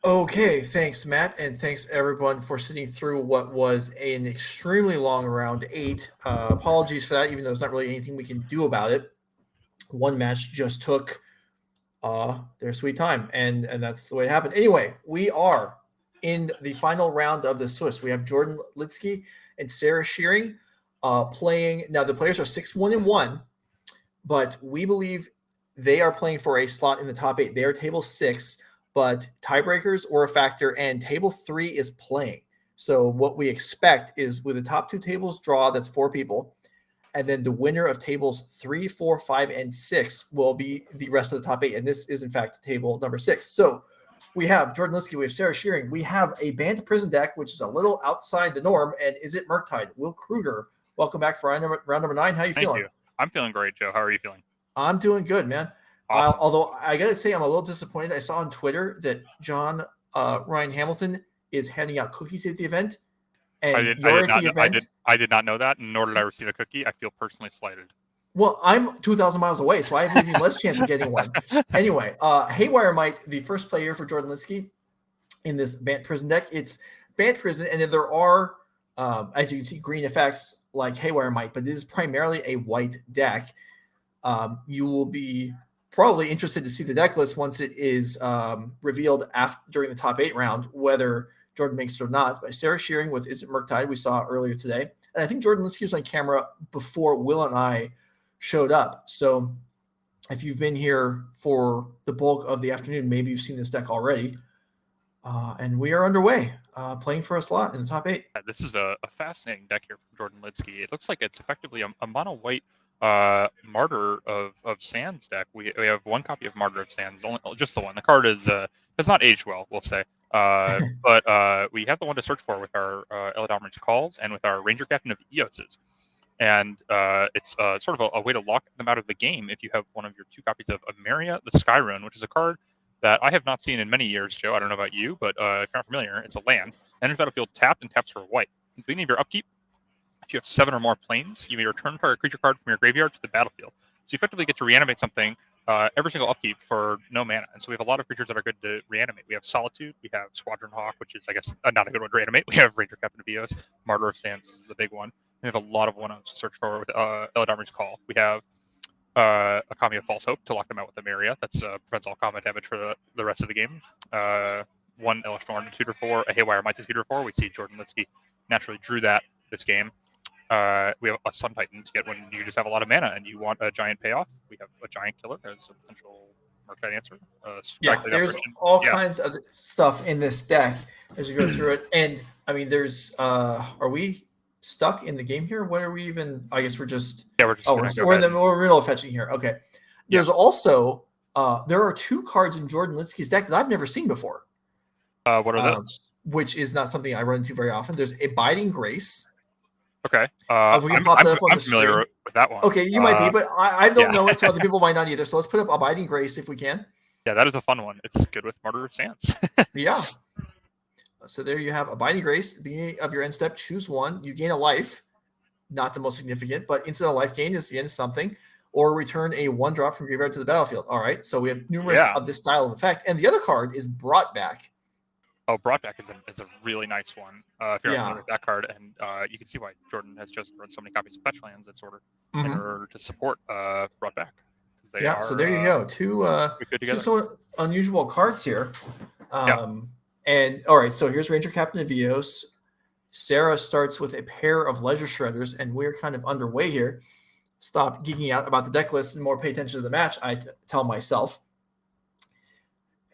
Okay, thanks, Matt, and thanks everyone for sitting through what was an extremely long round 8. Apologies for that, even though there's not really anything we can do about it. One match just took their sweet time, and that's the way it happened. Anyway, we are in the final round of the Swiss. We have Jordan Lidsky and Sarah Shearing playing. Now, the players are 6-1-1, but we believe they are playing for a slot in the top 8. They are table 6. But tiebreakers or a factor, and table 3 is playing. So what we expect is with the top 2 tables draw, that's 4 people, and then the winner of tables 3, 4, 5, and 6 will be the rest of the top 8. And this is, in fact, table number 6. So we have Jordan Lidsky, we have Sarah Shearing, we have a Bant prison deck, which is a little outside the norm, and Izzet Murktide. Will Kruger, welcome back for round number 9. How are you feeling? Thank you. I'm feeling great, Joe. How are you feeling? I'm doing good, man. Awesome. Although I got to say, I'm a little disappointed. I saw on Twitter that John Ryan Hamilton is handing out cookies at the event. And I did not know that, nor did I receive a cookie. I feel personally slighted. Well, I'm 2,000 miles away, so I have even less chance of getting one. Anyway, Haywire Mite, the first player for Jordan Lidsky in this Bant Prison deck. It's Bant Prison, and then there are, as you can see, green effects like Haywire Mite, but it is primarily a white deck. You will be probably interested to see the deck list once it is revealed during the top 8 round, whether Jordan makes it or not. But Sarah Shearing with Izzet Murktide we saw earlier today. And I think Jordan Lidsky was on camera before Will and I showed up. So if you've been here for the bulk of the afternoon, maybe you've seen this deck already. And we are underway, playing for a slot in the top 8. This is a fascinating deck here from Jordan Lidsky. It looks like it's effectively a mono-white Martyr of Sands deck. We have one copy of Martyr of Sands, just the one. The card is it's not aged well, we'll say. But we have the one to search for with our Eladamri's calls and with our Ranger-Captain of Eos's. And it's sort of a way to lock them out of the game if you have one of your 2 copies of Emeria, the Skyrune, which is a card that I have not seen in many years, Joe. I don't know about you, but if you're not familiar, it's a land. Enters battlefield tapped and taps for white. At the beginning of your upkeep, if you have 7 or more planes, you may return target creature card from your graveyard to the battlefield. So you effectively get to reanimate something every single upkeep for no mana. And so we have a lot of creatures that are good to reanimate. We have Solitude, we have Squadron Hawk, which is, I guess, not a good one to reanimate. We have Ranger-Captain of Eos, Martyr of Sands is the big one. We have a lot of 1-0s to search for with Eladamri's Call. We have a copy of False Hope to lock them out with Emeria. That prevents all combat damage for the rest of the game. 1 Elesh Norn to tutor for, a Haywire Mite to tutor for. We see Jordan Lidsky naturally drew that this game. We have a Sun Titan to get when you just have a lot of mana and you want a giant payoff. We have a giant killer as a potential Murktide answer. There's all kinds of stuff in this deck as you go through it. And I mean, there's are we stuck in the game here? What are we even? I guess we're just we're in the middle of fetching here. Okay. There's also there are 2 cards in Jordan Lidsky's deck that I've never seen before. What are those? Which is not something I run into very often. There's Abiding Grace. Okay. I'm familiar with that one. Okay, you might be, but I don't know it, so other people might not either. So let's put up Abiding Grace if we can. Yeah, that is a fun one. It's good with Martyr of Sands. Yeah. So there you have Abiding Grace. At the beginning of your end step, choose 1. You gain a life. Not the most significant, but instant life gain is the end of something. Or return a 1-drop from graveyard to the battlefield. All right, so we have numerous of this style of effect. And the other card is Brought Back. Oh, Brought Back is a really nice one. If you're familiar with that card, and you can see why Jordan has just run so many copies of Fetch Lands in order to support Brought Back. So there you go. Two somewhat unusual cards here. And all right, so here's Ranger-Captain of Eos. Sarah starts with a pair of Leisure Shredders, and we're kind of underway here. Stop geeking out about the deck list and more pay attention to the match, I tell myself.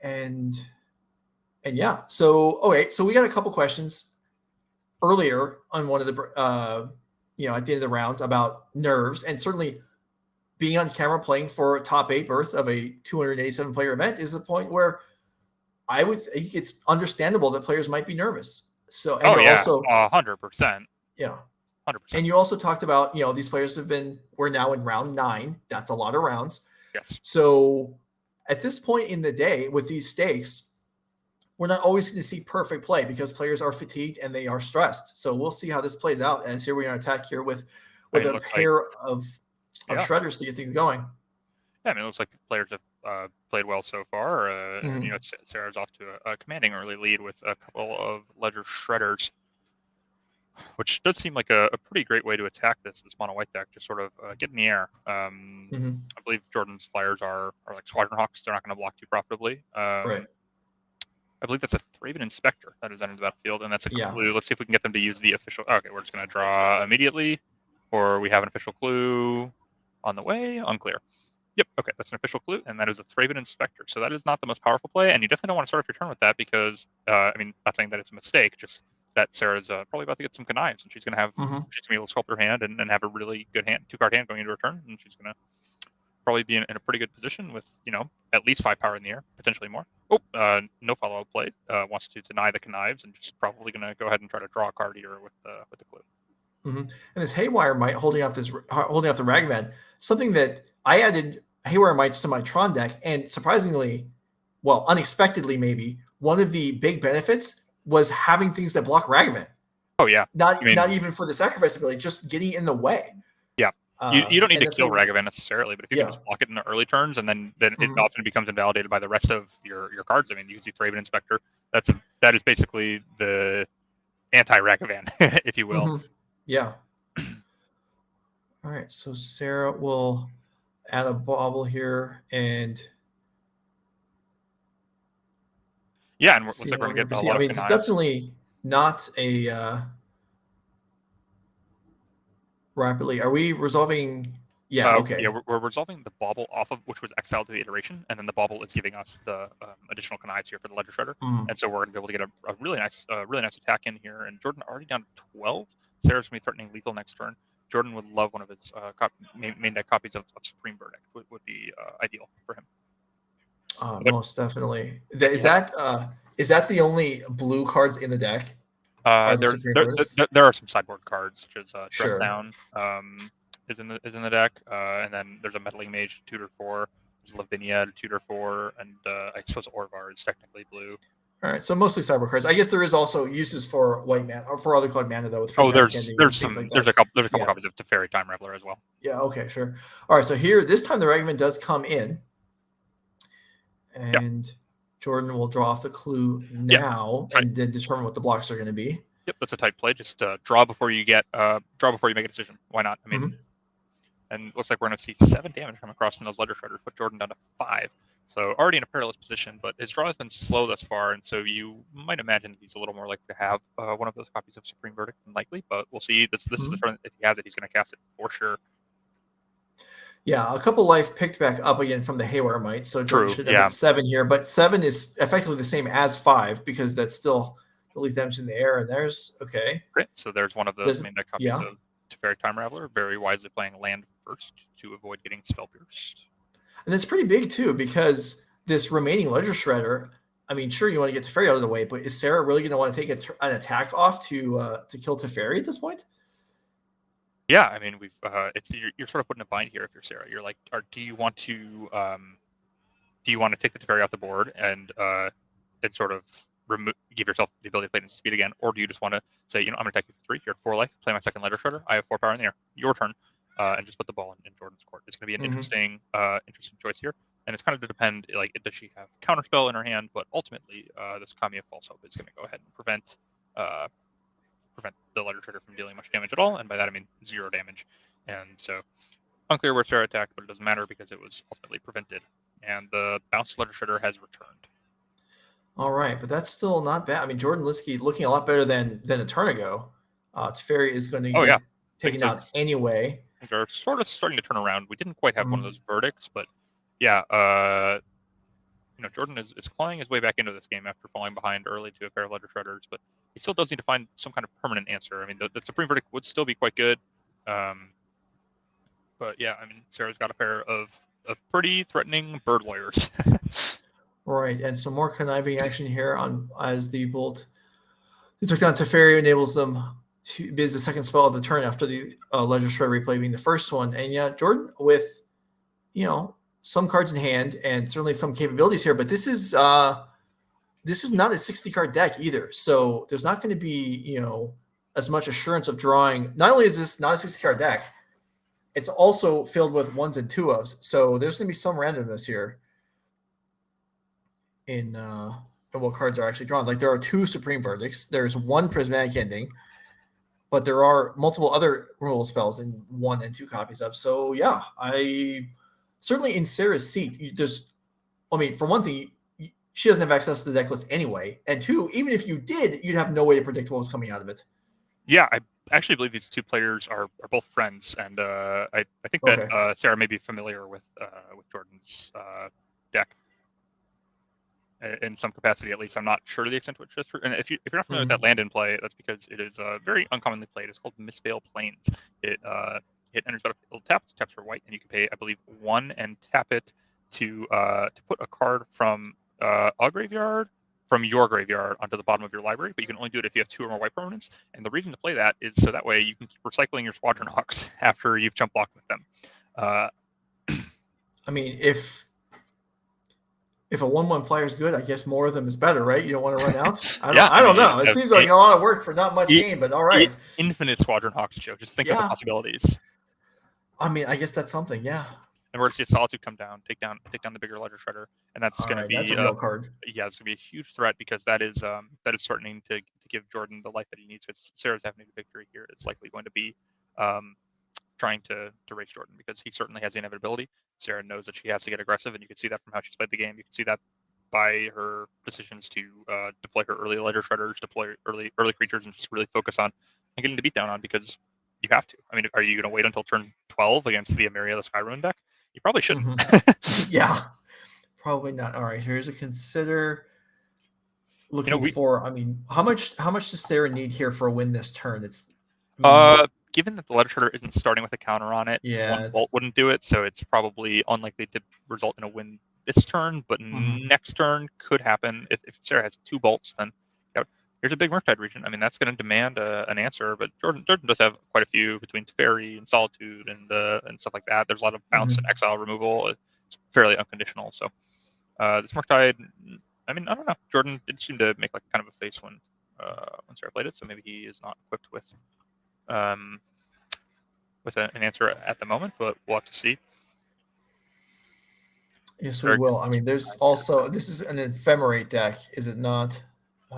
And yeah, so so we got a couple questions earlier on one of the at the end of the rounds about nerves, and certainly being on camera playing for a top 8 berth of a 287 player event is a point where I would think it's understandable that players might be nervous. So also 100%. Yeah. 100%. And you also talked about, these players we're now in round 9. That's a lot of rounds. Yes. So at this point in the day with these stakes, we're not always going to see perfect play because players are fatigued and they are stressed. So we'll see how this plays out. As here we are on attack here with a pair of shredders to get things going. Yeah, I mean, it looks like players have played well so far. Mhm. You know, Sarah's off to a commanding early lead with a couple of Ledger Shredders, which does seem like a pretty great way to attack this mono white deck. Just sort of get in the air. Mhm. I believe Jordan's flyers are like Squadron Hawks. They're not going to block too profitably. Right. I believe that's a Thraben Inspector that is entered the battlefield, and that's a Yeah. clue. Let's see if we can get them to use the official. Okay, we're just going to draw immediately, or we have an official clue on the way. Unclear. Yep, okay, that's an official clue, and that is a Thraben Inspector. So that is not the most powerful play, and you definitely don't want to start off your turn with that because, I mean, not saying that it's a mistake, just that Sarah's probably about to get some connives, and she's going to have, Mhm. she's going to be able to sculpt her hand and have a really good hand, 2-card hand going into her turn, and she's going to probably be in a pretty good position with, you know, at least 5 power in the air, potentially more. Oh, no follow-up play. Wants to deny the connives and just probably going to go ahead and try to draw a card here with the clue. Mm-hmm. And this Haywire Mite holding off the Ragavan, something that I added Haywire Mites to my Tron deck, and surprisingly, well, unexpectedly maybe, one of the big benefits was having things that block Ragavan. Oh yeah, not even for the sacrifice ability, just getting in the way. Yeah, you don't need to and kill Ragavan necessarily, but if you can just block it in the early turns, and then it often becomes invalidated by the rest of your cards. I mean, you can see Thraben Inspector. That is basically the anti-Ragavan, if you will. Yeah. All right, so Sarah will add a bauble here, and yeah, and looks like we're gonna get a lot I mean, of it's definitely not a rapidly. Are we resolving? Yeah, okay. Yeah, we're resolving the bauble off of which was exiled to the iteration, and then the bauble is giving us the additional connives here for the Ledger Shredder, and so we're gonna be able to get a really nice attack in here. And Jordan already down to 12. Sarah's gonna be threatening lethal next turn. Jordan would love one of his main deck copies of Supreme Verdict. Would be ideal for him. Most definitely. Is that the only blue cards in the deck? There are some sideboard cards, such as Dress Down is in the deck, and then there's a Meddling Mage tutor 4. There's Lavinia tutor 4, and I suppose Orvar is technically blue. All right, so mostly cyber cards. I guess there is also uses for white mana or for other colored mana though. With there's a couple copies of Teferi Time Raveler as well. Yeah. Okay. Sure. All right. So here, this time the Ragavan does come in, and Jordan will draw off the clue now and then determine what the blocks are going to be. Yep, that's a tight play. Just draw before you make a decision. Why not? I mean, and it looks like we're going to see 7 damage come across from those Ledger Shredders, put Jordan down to 5. So already in a perilous position, but his draw has been slow thus far, and so you might imagine he's a little more likely to have one of those copies of Supreme Verdict than likely, but we'll see. This is the turn. If he has it, he's going to cast it for sure. Yeah, a couple life picked back up again from the Haywire Mite, so Jordan should have 7 here, but 7 is effectively the same as 5 because that's still the lethal damage in the air, and there's Great. So there's one of those main deck copies of Teferi Time Raveler, very wisely playing land first to avoid getting spell pierced. And it's pretty big too, because this remaining Ledger Shredder, I mean, sure, you want to get Teferi out of the way, but is Sarah really going to want to take an attack off to kill Teferi at this point? Yeah, I mean, you're sort of putting a bind here if you're Sarah. You're like, do you want to take the Teferi off the board and sort of give yourself the ability to play into speed again, or do you just want to say, I'm going to attack you for 3, you're at 4 life, play my second Ledger Shredder, I have 4 power in the air, your turn, and just put the ball in Jordan's court. It's going to be an interesting choice here, and it's kind of to depend, like, does she have Counterspell in her hand, but ultimately, this Kami of False Hope is going to go ahead and prevent the Ledger Shredder from dealing much damage at all, and by that I mean 0 damage. And so, unclear where Sarah attacked, but it doesn't matter because it was ultimately prevented, and the bounced Ledger Shredder has returned. All right, but that's still not bad. I mean, Jordan Lidsky looking a lot better than a turn ago. Teferi is going to get taken out anyway. They're sort of starting to turn around. We didn't quite have one of those verdicts, but yeah, Jordan is clawing his way back into this game after falling behind early to a pair of Ledger Shredders, but he still does need to find some kind of permanent answer. I mean, the Supreme Verdict would still be quite good, but yeah, I mean, Sarah's got a pair of pretty threatening bird lawyers. Right, and some more conniving action here as the bolt. They took down Teferi, enables them to be the second spell of the turn after the Ledger Shredder replay being the first one. And yeah, Jordan with some cards in hand and certainly some capabilities here, but this is not a 60-card deck either. So there's not going to be as much assurance of drawing. Not only is this not a 60-card deck, it's also filled with 1s and 2s. So there's going to be some randomness here. in what cards are actually drawn. Like there are 2 Supreme Verdicts. There's 1 Prismatic Ending, but there are multiple other removal spells in 1 and 2 copies of. So yeah, I certainly in Sarah's seat, for one thing, she doesn't have access to the deck list anyway, and 2, even if you did, you'd have no way to predict what was coming out of it. Yeah, I actually believe these 2 players are both friends, and I think that Sarah may be familiar with Jordan's deck in some capacity, at least. I'm not sure to the extent to which that's true. And if you're not familiar with that land in play, that's because it is very uncommonly played. It's called Mistveil Plains. It enters battlefield taps for white, and you can pay, I believe, 1 and tap it to put a card from a graveyard from your graveyard onto the bottom of your library, but you can only do it if you have 2 or more white permanents. And the reason to play that is so that way you can keep recycling your Squadron Hawks after you've jump blocked with them. I mean, if a 1/1 flyer is good, I guess more of them is better, right? You don't want to run out. I don't know. It seems like a lot of work for not much game, but all right. Infinite Squadron Hawks, Joe. Just think of the possibilities. I mean, I guess that's something, yeah. And we're going to see a Solitude come down, take down the bigger Ledger Shredder, and that's going to be that's a real card. Yeah, it's going to be a huge threat because that is starting to give Jordan the life that he needs. Because Sarah's Avenue to Victory here is likely going to be trying to race Jordan because he certainly has the inevitability. Sarah knows that she has to get aggressive, and you can see that from how she's played the game. You can see that by her decisions to deploy her early Ledger Shredders, deploy early creatures, and just really focus on getting the beatdown on because you have to. I mean, are you going to wait until turn 12 against the Emeria, the Skyruin deck? You probably shouldn't. Yeah, probably not. All right, here's a consider. Looking for. I mean, how much does Sarah need here for a win this turn? Given that the Ledger Shredder isn't starting with a counter on it, 1 bolt wouldn't do it, so it's probably unlikely to result in a win this turn. But next turn could happen if Sarah has 2 bolts. Then here's a big Murktide region. I mean, that's going to demand an answer. But Jordan does have quite a few between Teferi and Solitude and stuff like that. There's a lot of bounce and exile removal. It's fairly unconditional. So this Murktide, I mean, I don't know. Jordan did seem to make like kind of a face when Sarah played it, so maybe he is not equipped with an answer at the moment, but we'll have to see. Yes, we will. I mean, there's also this is an Ephemerate deck, is it not?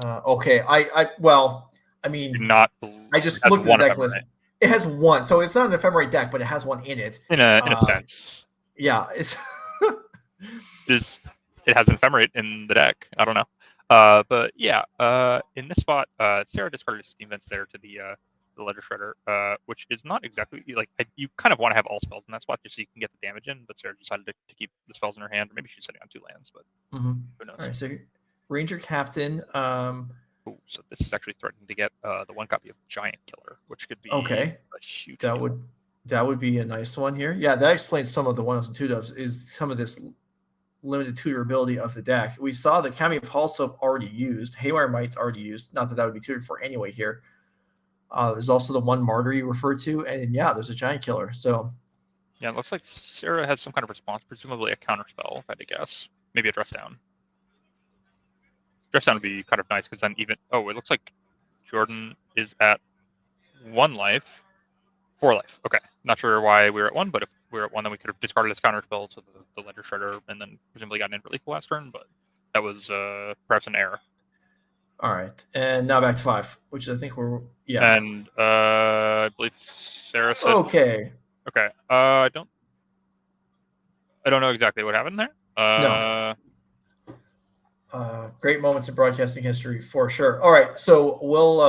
Okay, I just looked at the deck list. It has 1, so it's not an Ephemerate deck, but it has 1 in it. In a sense, yeah, it's it has an Ephemerate in the deck. I don't know, but yeah, in this spot, Sarah discarded Steam Vents there to the Ledger Shredder, which is not exactly like you kind of want to have all spells in that spot just so you can get the damage in. But Sarah decided to keep the spells in her hand, or maybe she's sitting on 2 lands, but who knows? All right, so Ranger-Captain. So this is actually threatening to get the 1 copy of Giant Killer, which could be a huge. That would be a nice one here. Yeah, that explains some of the 1-ofs and 2-dubs. Is some of this limited tutorability of the deck. We saw the County of Hallsoap already used. Haywire Mite's already used. Not that would be tutored for anyway here. There's also the 1 Martyr you referred to, and yeah, there's a Giant Killer. So yeah, it looks like Sarah has some kind of response, presumably a counter spell, if I had to guess. Maybe a Dress Down. Dress Down would be kind of nice because then it looks like Jordan is at 1 life, 4 life. Okay, not sure why we were at 1, but if we were at 1, then we could have discarded his counter spell to the Ledger Shredder and then presumably gotten in for lethal last turn, but that was perhaps an error. All right, and now back to 5, which I think And I believe Sarah said. Okay. I don't know exactly what happened there. No. Great moments in broadcasting history for sure. All right, so we'll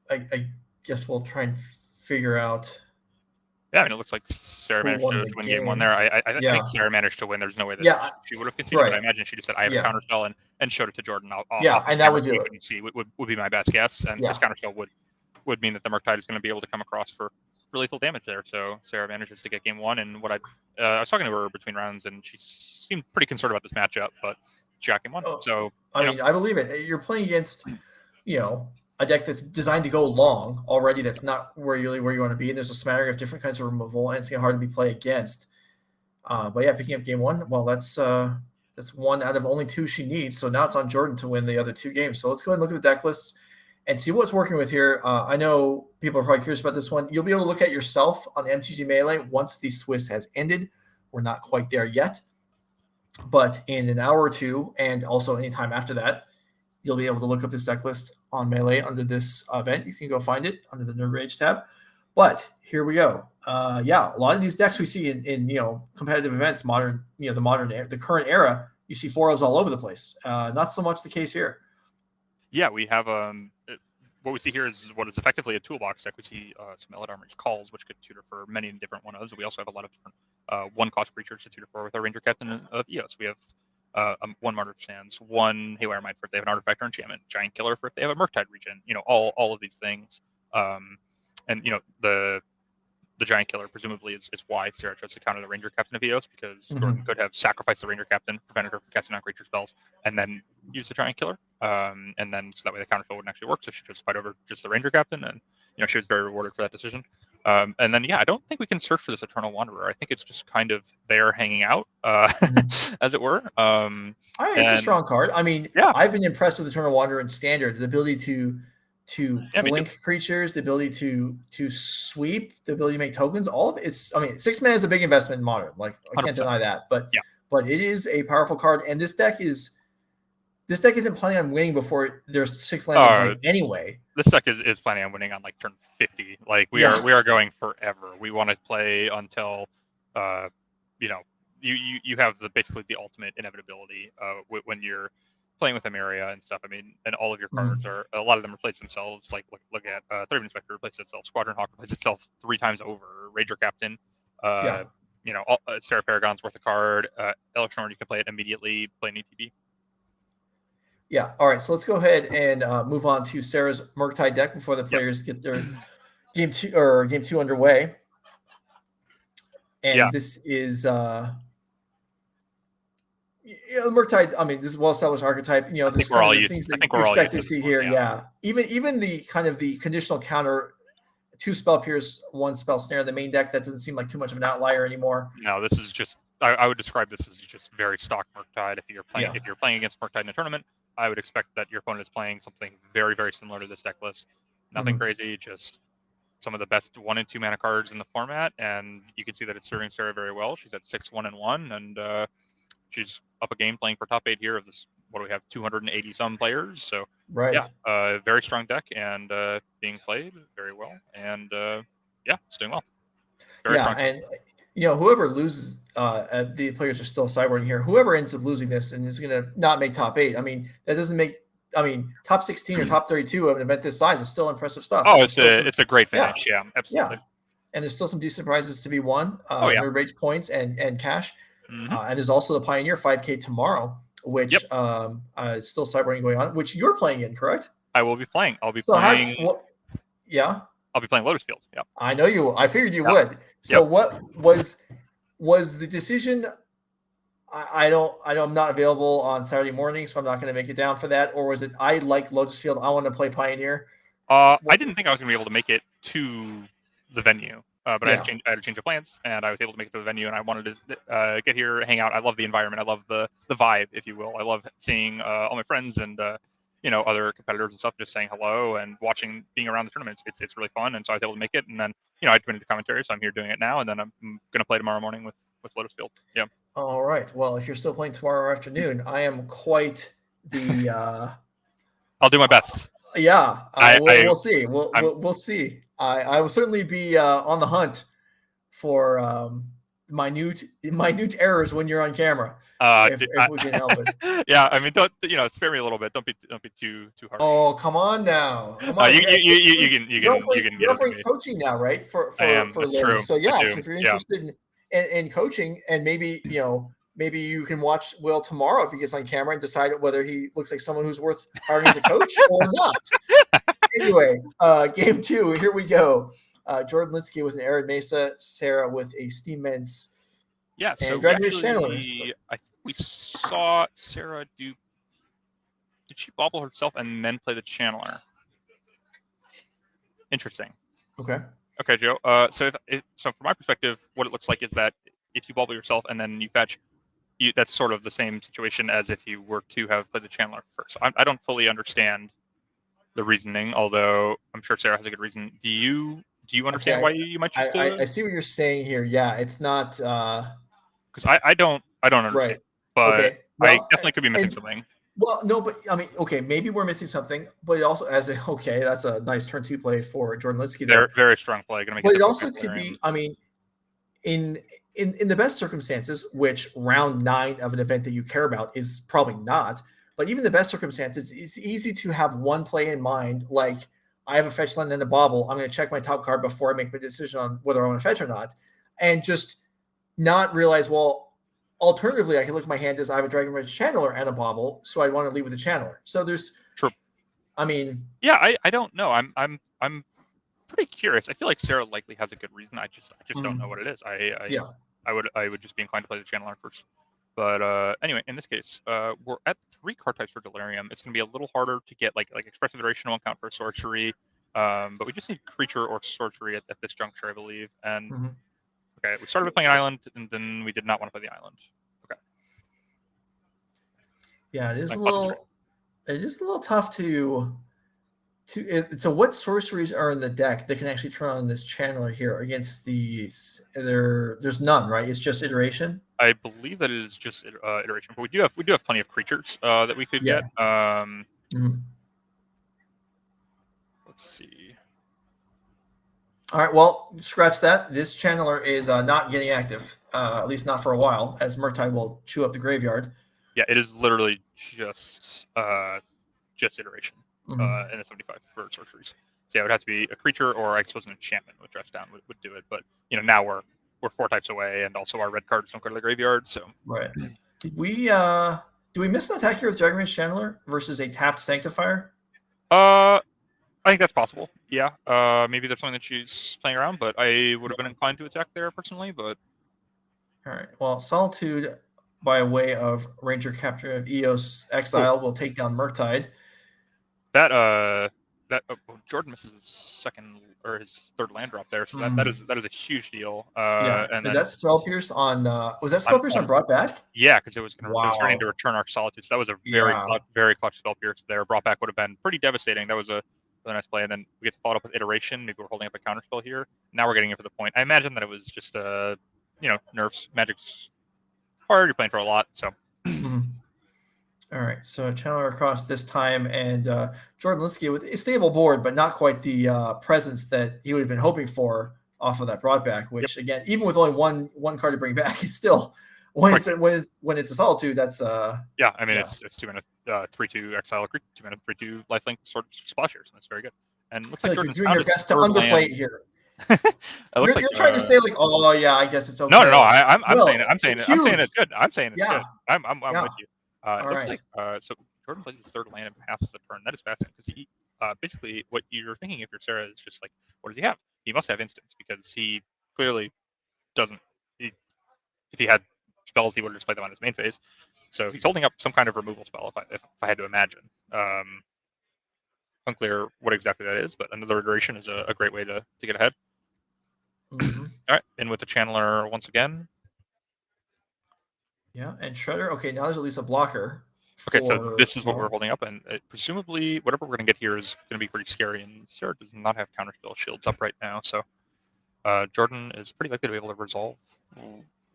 I guess we'll try and figure out. Yeah, I mean, it looks like Sarah managed to win game 1 there. I think Sarah managed to win. There's no way that she would have conceded, but I imagine she just said, I have a counterspell and showed it to Jordan. And that would do it. See, would be my best guess. And this counterspell would mean that the Murktide is going to be able to come across for lethal damage there. So Sarah manages to get game 1. And what I was talking to her between rounds, and she seemed pretty concerned about this matchup, but she got game 1. So I believe it. You're playing against, a deck that's designed to go long already. That's not where you want to be. And there's a smattering of different kinds of removal, and it's hard to be played against. But yeah, picking up game 1. Well, that's 1 out of only 2 she needs. So now it's on Jordan to win the other 2 games. So let's go ahead and look at the deck lists and see what's working with here. I know people are probably curious about this one. You'll be able to look at yourself on MTG Melee once the Swiss has ended. We're not quite there yet. But in an hour or two, and also anytime after that, you'll be able to look up this deck list on Melee under this event. You can go find it under the Nerd Rage tab. But here we go. A lot of these decks we see in competitive events, the current era, you see 4-ofs all over the place. Not so much the case here. Yeah, we have what we see here is what is effectively a toolbox deck. We see some Eladamri's calls, which could tutor for many different 1-ofs. We also have a lot of different 1-cost creatures to tutor for with our Ranger-Captain of Eos. We have one Martyr of Sands, one Haywire Mite for if they have an artifact or enchantment, Giant Killer for if they have a Murktide regen. All of these things. And the Giant Killer presumably is why Sarah chose to counter the Ranger-Captain of Eos, because Jordan could have sacrificed the Ranger-Captain, prevented her from casting non-creature spells, and then use the Giant Killer. And then so that way the counterspell wouldn't actually work. So she chose to fight over just the Ranger-Captain, and she was very rewarded for that decision. And then I don't think we can search for this Eternal Wanderer. I think it's just kind of there hanging out, as it were. It's a strong card. I mean, I've been impressed with Eternal Wanderer in Standard. The ability to blink creatures, the ability to sweep, the ability to make tokens, all of it. 6 mana is a big investment in Modern. Like, I can't 100%. deny that. But it is a powerful card, and this deck isn't planning on winning before there's 6 land in play anyway. This deck is planning on winning on like turn 50. Like we are going forever. We want to play until you have basically the ultimate inevitability when you're playing with Emeria and stuff. I mean, and all of your cards a lot of them replace themselves. Like look at Thraben Inspector replaces itself, Squadron Hawk replaces itself 3 times over, Ranger-Captain, Sarah Paragon's worth a card, Elesh Norn, you can play it immediately, play an ETB. Yeah. All right. So let's go ahead and move on to Sarah's Murktide deck before the players get their game two underway. And this is Murktide. I mean, this is well-established archetype. There's kind of the things that you expect to see here. Yeah. Even the kind of the conditional counter, 2 spell pierce, 1 spell snare in the main deck, that doesn't seem like too much of an outlier anymore. No, this is just. I would describe this as just very stock Murktide. If you're playing against Murktide in a tournament, I would expect that your opponent is playing something very, very similar to this deck list. Nothing crazy, just some of the best 1 and 2 mana cards in the format, and you can see that it's serving Sarah very well. She's at 6-1-1, and she's up a game playing for top 8 here of this. What do we have? 280 some players. So very strong deck, and being played very well, and it's doing well. Very strong. And whoever loses, the players are still sideboarding here. Whoever ends up losing this and is going to not make top 8. I mean, that doesn't make. I mean, top 16 or top 32 of an event this size is still impressive stuff. Oh, it's a great finish. Yeah, absolutely. Yeah. And there's still some decent prizes to be won. Nerd Rage points and cash. And there's also the Pioneer 5K tomorrow, which is still sideboarding going on, which you're playing in, correct? I will be playing. I'll be playing. I'll be playing Lotus Field. Yeah. I know you. I figured you would. So what was the decision? I know I'm not available on Saturday morning, so I'm not going to make it down for that. Or was it I like Lotus Field? I want to play Pioneer. I didn't think I was going to be able to make it to the venue, but I had a change of plans, and I was able to make it to the venue. And I wanted to get here, hang out. I love the environment. I love the vibe, if you will. I love seeing all my friends and other competitors and stuff, just saying hello and watching, being around the tournaments. It's really fun, and so I was able to make it. And then I'd committed to commentary, so I'm here doing it now. And then I'm going to play tomorrow morning with Lotus Field. Yeah. All right. Well, if you're still playing tomorrow afternoon, I am quite the. I'll do my best. We'll see. We'll see. I will certainly be on the hunt for minute errors when you're on camera. If we can help it. Yeah, I mean, don't spare me a little bit. Don't be too hard. Oh, come on now. Come on. You can you're offering coaching now, right? For Larry. So if you're interested in coaching, and maybe you can watch Will tomorrow if he gets on camera and decide whether he looks like someone who's worth hiring as a coach or not. Anyway, game 2, here we go. Jordan Lidsky with an Arid Mesa, Sarah with a Steam Mints. Yeah, so I think we saw Sarah do. Did she bobble herself and then play the Channeler? Interesting. Okay, Joe. So from my perspective, what it looks like is that if you bobble yourself and then you fetch, that's sort of the same situation as if you were to have played the Channeler first. So I don't fully understand the reasoning, although I'm sure Sarah has a good reason. Do you understand why you might choose to? I see what you're saying here. Yeah, it's not because I don't understand. Right. but Okay. I Well, definitely could be missing and something. well, no, but I mean, okay, maybe we're missing something, but it also okay, that's a nice turn 2 play for Jordan Lidsky Very, there. very strong play. Going to make it But it difficult also against could be, Lyrium. I mean, in the best circumstances, which round 9 of an event that you care about is probably not, but even the best circumstances, it's easy to have one play in mind, like I have a fetch land and a bauble. I'm going to check my top card before I make my decision on whether I want to fetch or not, and just not realize, well, alternatively, I can look at my hand as I have a Dragon Red Channeler and a bauble, so I want to leave with a Channeler. So there's, True. I mean, Yeah, I don't know. I'm pretty curious. I feel like Sarah likely has a good reason. I just don't know what it is. yeah. I would just be inclined to play the Channeler first. But anyway, in this case, we're at 3 card types for Delirium. It's going to be a little harder to get like Expressive Iteration won't count for sorcery, but we just need creature or sorcery at this juncture, I believe. And okay, we started with playing an island, and then we did not want to play the island. Okay. Yeah, it is Like, a little tough to. So what sorceries are in the deck that can actually turn on this channeler here against these? There's none, right? It's just iteration. I believe that it is just iteration, but we do have plenty of creatures that we could Yeah. get. Let's see. All right. Well, scratch that. This channeler is not getting active, at least not for a while, as Murktide will chew up the graveyard. Yeah, it is literally just iteration in the 75 for sorceries. So yeah, it would have to be a creature or I suppose an enchantment with dress down would do it. But now we're 4 types away, and also our red cards don't go to the graveyard. So right. Did we miss an attack here with Dragon Rage Channeler versus a tapped Sanctifier? I think that's possible. Yeah. Maybe that's something that she's playing around, but I would have been inclined to attack there personally. But all right. Well, Solitude by way of Ranger-Captain of Eos Exile will take down Murktide. That Jordan misses his second or his third land drop there, so that is a huge deal. Yeah, and is then that Spell Pierce on? Was that Spell Pierce on brought back? Yeah, because it was starting to Wow. return our Solitude. So that was a Yeah. very clutch Spell Pierce there. Brought back would have been pretty devastating. That was a really nice play, and then we get to follow it up with Iteration. Maybe we're holding up a counter spell here. Now we're getting it for the point. I imagine that it was just nerfs. Magic's hard. You're playing for a lot, so. All right, so Channeler across this time, and Jordan Lidsky with a stable board, but not quite the presence that he would have been hoping for off of that brought back. Which again, even with only one card to bring back, it's still when it's a Solitude. That's yeah. I mean, it's 2 mana 3/2 exile, 2 mana 3/2 lifelink sort of splashers, and that's very good. And it looks like Jordan's you're doing your best to underplay it here. You're trying to say like, oh yeah, I guess it's okay. No. I'm saying it's good. I'm saying it's good. I'm with you. It looks like so Jordan plays his third land and passes the turn. That is fascinating because he basically what you're thinking if you're Sarah is just like, what does he have? He must have instants because he clearly doesn't. If he had spells, he would have just played them on his main phase. So he's holding up some kind of removal spell. If I had to imagine, unclear what exactly that is, but another iteration is a great way to get ahead. All right, in with the Channeler once again. Yeah, and Shredder. Okay, now there's at least a blocker. Okay, so this is what we're holding up, and presumably whatever we're going to get here is going to be pretty scary. And Sarah does not have counterspell shields up right now, so Jordan is pretty likely to be able to resolve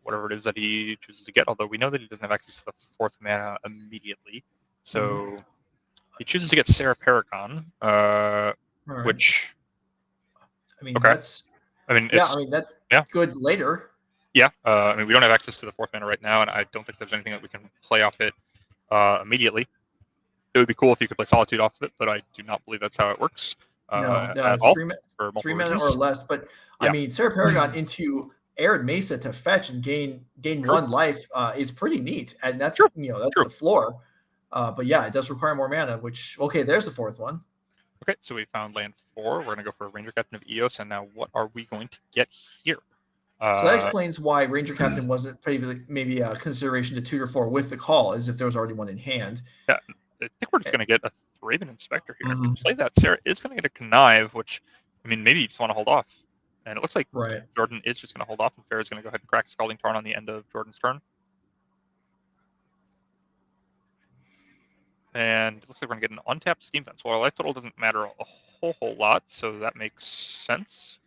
whatever it is that he chooses to get. Although we know that he doesn't have access to the 4th mana immediately, so he chooses to get Sarah Paragon, which I mean that's good later. Yeah, I mean we don't have access to the 4th mana right now, and I don't think there's anything that we can play off it immediately. It would be cool if you could play Solitude off of it, but I do not believe that's how it works. No, it's all, 3 mana or less. But yeah. I mean, Sarah Paragon into Arid Mesa to fetch and gain 1 life is pretty neat, and that's that's the floor. But yeah, it does require more mana. Which there's the 4th one. Okay, so we found land 4. We're gonna go for a Ranger-Captain of Eos, and now what are we going to get here? So that explains why Ranger-Captain wasn't maybe a consideration to tutor for with the call, as if there was already one in hand. Yeah, I think we're just going to get a Thraben Inspector here. If we play that, Sarah is going to get a Connive, which, I mean, maybe you just want to hold off. And it looks like Jordan is just going to hold off, and Farrah's going to go ahead and crack Scalding Tarn on the end of Jordan's turn. And it looks like we're going to get an untapped Steam Vents. Well, our life total doesn't matter a whole lot, so that makes sense.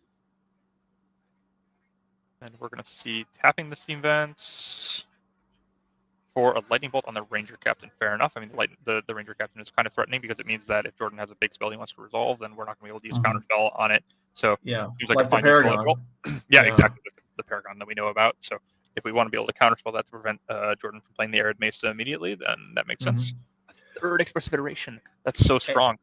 And we're going to see tapping the Steam Vents for a Lightning Bolt on the Ranger-Captain. Fair enough. I mean, the Ranger-Captain is kind of threatening because it means that if Jordan has a big spell he wants to resolve, then we're not going to be able to use Counterspell on it. So yeah, seems like like a the fine use for Paragon. yeah, exactly. The Paragon that we know about. So if we want to be able to counterspell that to prevent Jordan from playing the Arid Mesa immediately, then that makes sense. A third Expressive Iteration. That's so strong.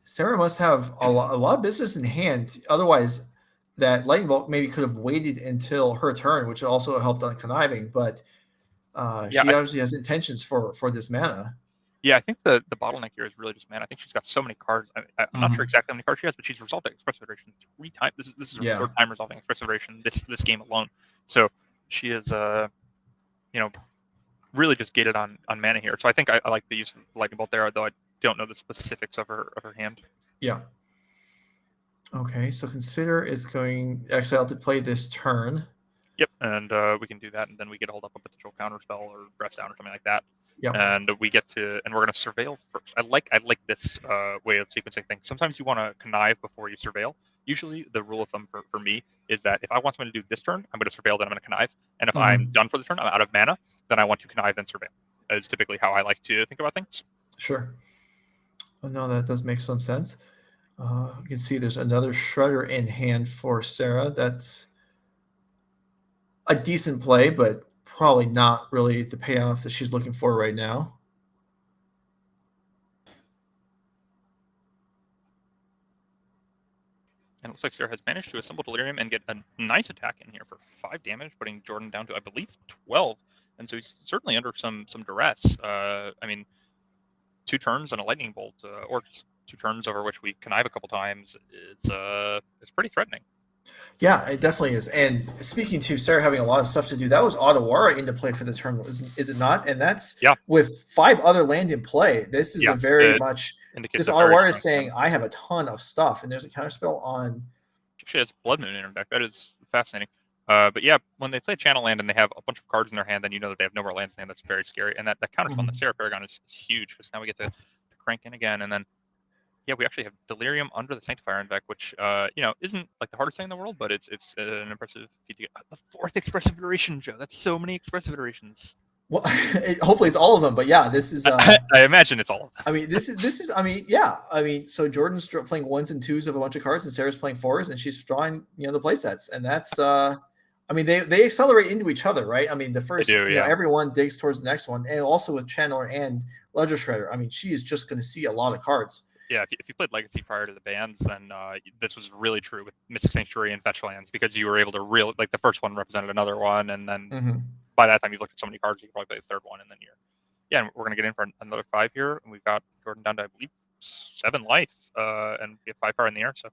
Sarah must have a lot of business in hand. Otherwise, that Lightning Bolt maybe could have waited until her turn, which also helped on conniving. But she obviously has intentions for this mana. Yeah, I think the bottleneck here is really just mana. I think she's got so many cards. I'm not sure exactly how many cards she has, but she's resolved Expressive Iteration 3 times. This is her third time resolving Expressive Iteration this game alone. So she is, really just gated on mana here. So I think I like the use of the Lightning Bolt there, though I don't know the specifics of her hand. Yeah. Okay, so Consider is going Exile to play this turn. Yep, and we can do that, and then we get hold up a potential counterspell or dress down or something like that. Yep. And we get to, and we're going to surveil first. I like this way of sequencing things. Sometimes you want to connive before you surveil. Usually, the rule of thumb for me is that if I want something to do this turn, I'm going to surveil, then I'm going to connive. And if I'm done for the turn, I'm out of mana, then I want to connive and surveil. That is typically how I like to think about things. Sure. Oh, no, that does make some sense. You can see there's another Shredder in hand for Sarah. That's a decent play, but probably not really the payoff that she's looking for right now. And it looks like Sarah has managed to assemble Delirium and get a nice attack in here for 5 damage, putting Jordan down to, I believe, 12. And so he's certainly under some duress. I mean, 2 turns and a Lightning Bolt, or just 2 turns over which we connive a couple times, is pretty threatening. Yeah, it definitely is. And speaking to Sarah having a lot of stuff to do, that was Otawara into play for the turn, is it not? And that's with 5 other land in play. This is a very much this Otawara is saying I have a ton of stuff, and there's a counterspell on. She has Blood Moon in her deck. That is fascinating. But yeah, when they play Channel Land and they have a bunch of cards in their hand, then you know that they have no more lands in hand. That's very scary. And that counterspell on the Sarah Paragon is huge because now we get to crank in again, and then. Yeah, we actually have Delirium under the Sanctifier in deck, which isn't like the hardest thing in the world, but it's an impressive feat to get. The 4th Expressive Iteration, Joe. That's so many Expressive Iterations. Well, hopefully it's all of them, but yeah, this is. I imagine it's all of them. I mean, this is. I mean, yeah. I mean, so Jordan's playing 1s and 2s of a bunch of cards, and Sarah's playing 4s, and she's drawing the play sets, and that's. I mean, they accelerate into each other, right? I mean, the first, everyone digs towards the next one, and also with Channeler and Ledger Shredder. I mean, she is just going to see a lot of cards. Yeah, if you played Legacy prior to the bans, then this was really true with Mystic Sanctuary and Fetch Lands because you were able to the first one represented another one, and then by that time you've looked at so many cards you could probably play the third one, and then and we're gonna get in for another 5 here, and we've got Jordan down to I believe 7 life, and we have 5 power in the air, so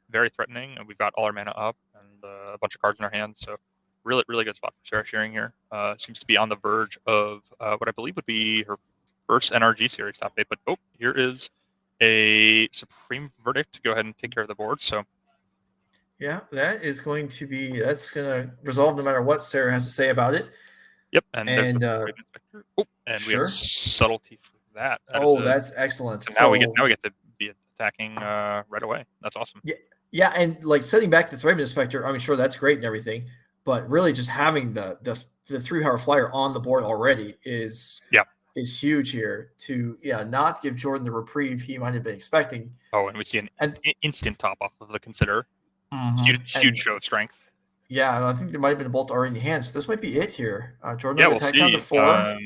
very threatening, and we've got all our mana up and a bunch of cards in our hands, so really good spot for Sarah Shearing here. Seems to be on the verge of what I believe would be her first NRG series top 8, but here is a Supreme Verdict to go ahead and take care of the board. So, yeah, that's going to resolve no matter what Sarah has to say about it. Yep, and there's the we have Subtlety for that. That's excellent. So now we get to be attacking right away. That's awesome. Yeah, and like setting back the Thraben Inspector. I mean, sure, that's great and everything, but really just having the 3-power flyer on the board already is huge here to not give Jordan the reprieve he might have been expecting. Oh, and we see an instant top off of the Consider. Huge show of strength. Yeah, I think there might have been a bolt already in hand, so this might be it here. Jordan will attack down to 4.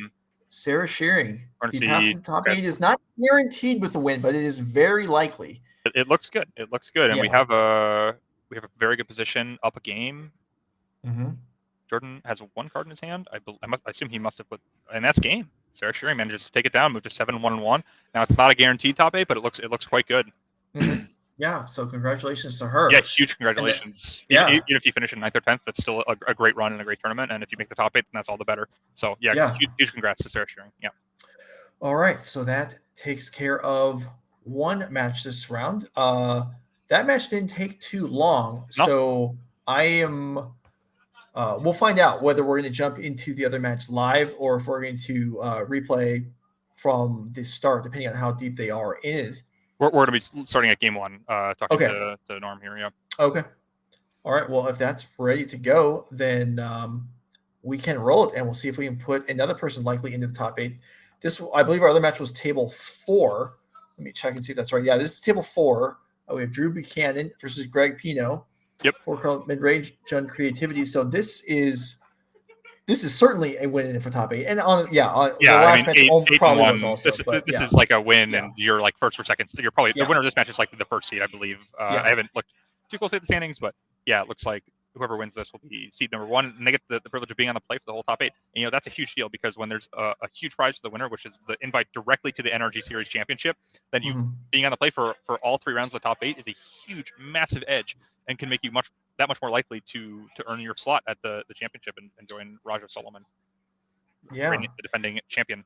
Sarah Shearing. The path to the top 8 is not guaranteed with the win, but it is very likely. It looks good. And we have a very good position up a game. Jordan has 1 card in his hand. I assume he must have put, and that's game. Sarah Shearing manages to take it down, move to 7-1-1. Now it's not a guaranteed top 8, but it looks quite good. Yeah, so congratulations to her. Yeah, huge congratulations. Even if you finish in 9th or 10th, that's still a great run and a great tournament. And if you make the top 8, then that's all the better. So huge congrats to Sarah Shearing. Yeah. All right, so that takes care of 1 match this round. That match didn't take too long, so I am. We'll find out whether we're going to jump into the other match live or if we're going to replay from the start, depending on how deep they are in it. We're going to be starting at game 1, talking to Norm here. Yeah. Okay. All right. Well, if that's ready to go, then we can roll it, and we'll see if we can put another person likely into the top 8. This, I believe, our other match was table 4. Let me check and see if that's right. Yeah, this is table 4. We have Drew Buchanan versus Greg Pino. Yep. 4-color mid-range, Jun Creativity. So this is certainly a win for top 8. And the last match probably was also. This is like a win, and you're like first or second. You're probably the winner of this match is likely the first seed, I believe. I haven't looked too closely at the standings, but yeah, it looks like whoever wins this will be seed number 1, and they get the privilege of being on the play for the whole top 8. And that's a huge deal, because when there's a huge prize for the winner, which is the invite directly to the NRG Series Championship, then you being on the play for all 3 rounds of the top 8 is a huge, massive edge, and can make you that much more likely to earn your slot at the championship and join Raja Solomon. Yeah, the defending champion.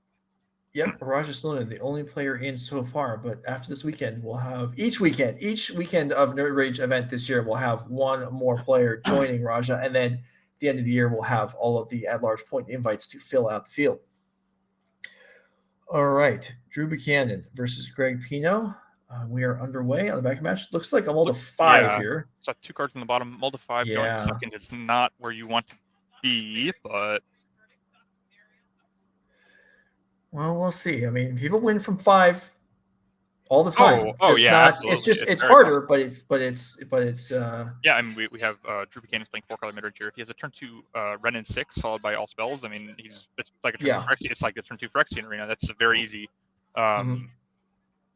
Yep, Raja Solomon, the only player in so far. But after this weekend, we'll have each weekend of Nerd Rage event this year, we'll have one more player joining Raja, and then at the end of the year, we'll have all of the at-large point invites to fill out the field. All right, Drew Buchanan versus Greg Pino. We are underway on the back match. Looks like a mold of 5 here. So 2 cards on the bottom. Mold of 5 going second. It's not where you want to be, but well, we'll see. I mean, people win from 5 all the time. It's harder, but it's yeah. I mean, we have Drew Buchanan playing 4-color mid-range here. If he has a turn 2 Ren and 6 followed by all spells, I mean, it's like a turn 2 Phyrexian. It's like a turn 2 Phyrexian arena. That's a very easy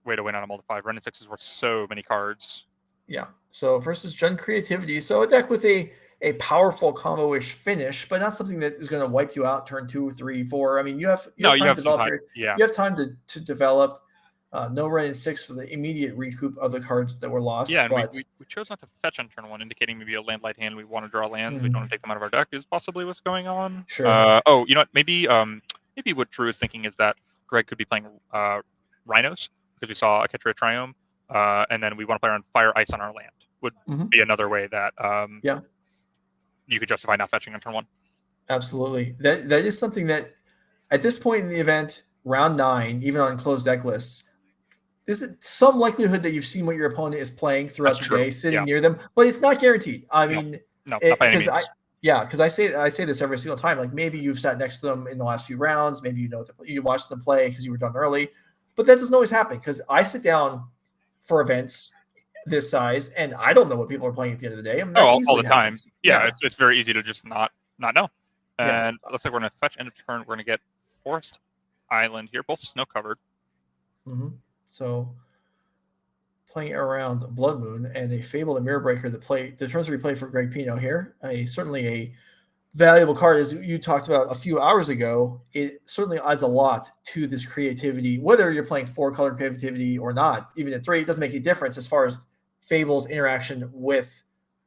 way to win on a mold of 5. Ren and 6 is worth so many cards. Yeah. So versus Jun Creativity. So a deck with a powerful combo-ish finish, but not something that is going to wipe you out turn 2, 3, 4. I mean, you have time to develop. You have time to develop. No Ren and 6 for the immediate recoup of the cards that were lost. Yeah, and we chose not to fetch on turn 1, indicating maybe a land-light hand. We want to draw lands. We don't want to take them out of our deck is possibly what's going on. Sure. You know what? Maybe what Drew is thinking is that Greg could be playing Rhinos, because we saw a Ketria Triome, and then we want to play around Fire Ice on our land. Would be another way that you could justify not fetching on turn 1. Absolutely. That is something that at this point in the event, round 9, even on closed deck lists, there's some likelihood that you've seen what your opponent is playing throughout the day, sitting near them, but it's not guaranteed. I mean, no, not by any means. Because I say this every single time. Like, maybe you've sat next to them in the last few rounds, maybe you watched them play because you were done early, but that doesn't always happen, because I sit down for events this size, and I don't know what people are playing at the end of the day. I mean, all the time. Yeah, it's very easy to just not know. And it looks like we're going to fetch end of turn. We're going to get Forest Island here, both snow covered. So playing around Blood Moon and a Fable and Mirror Breaker, the turns to be played for Greg Pino here. Certainly a valuable card, as you talked about a few hours ago. It certainly adds a lot to this creativity, whether you're playing 4-color creativity or not. Even at 3, it doesn't make a difference as far as Fable's interaction with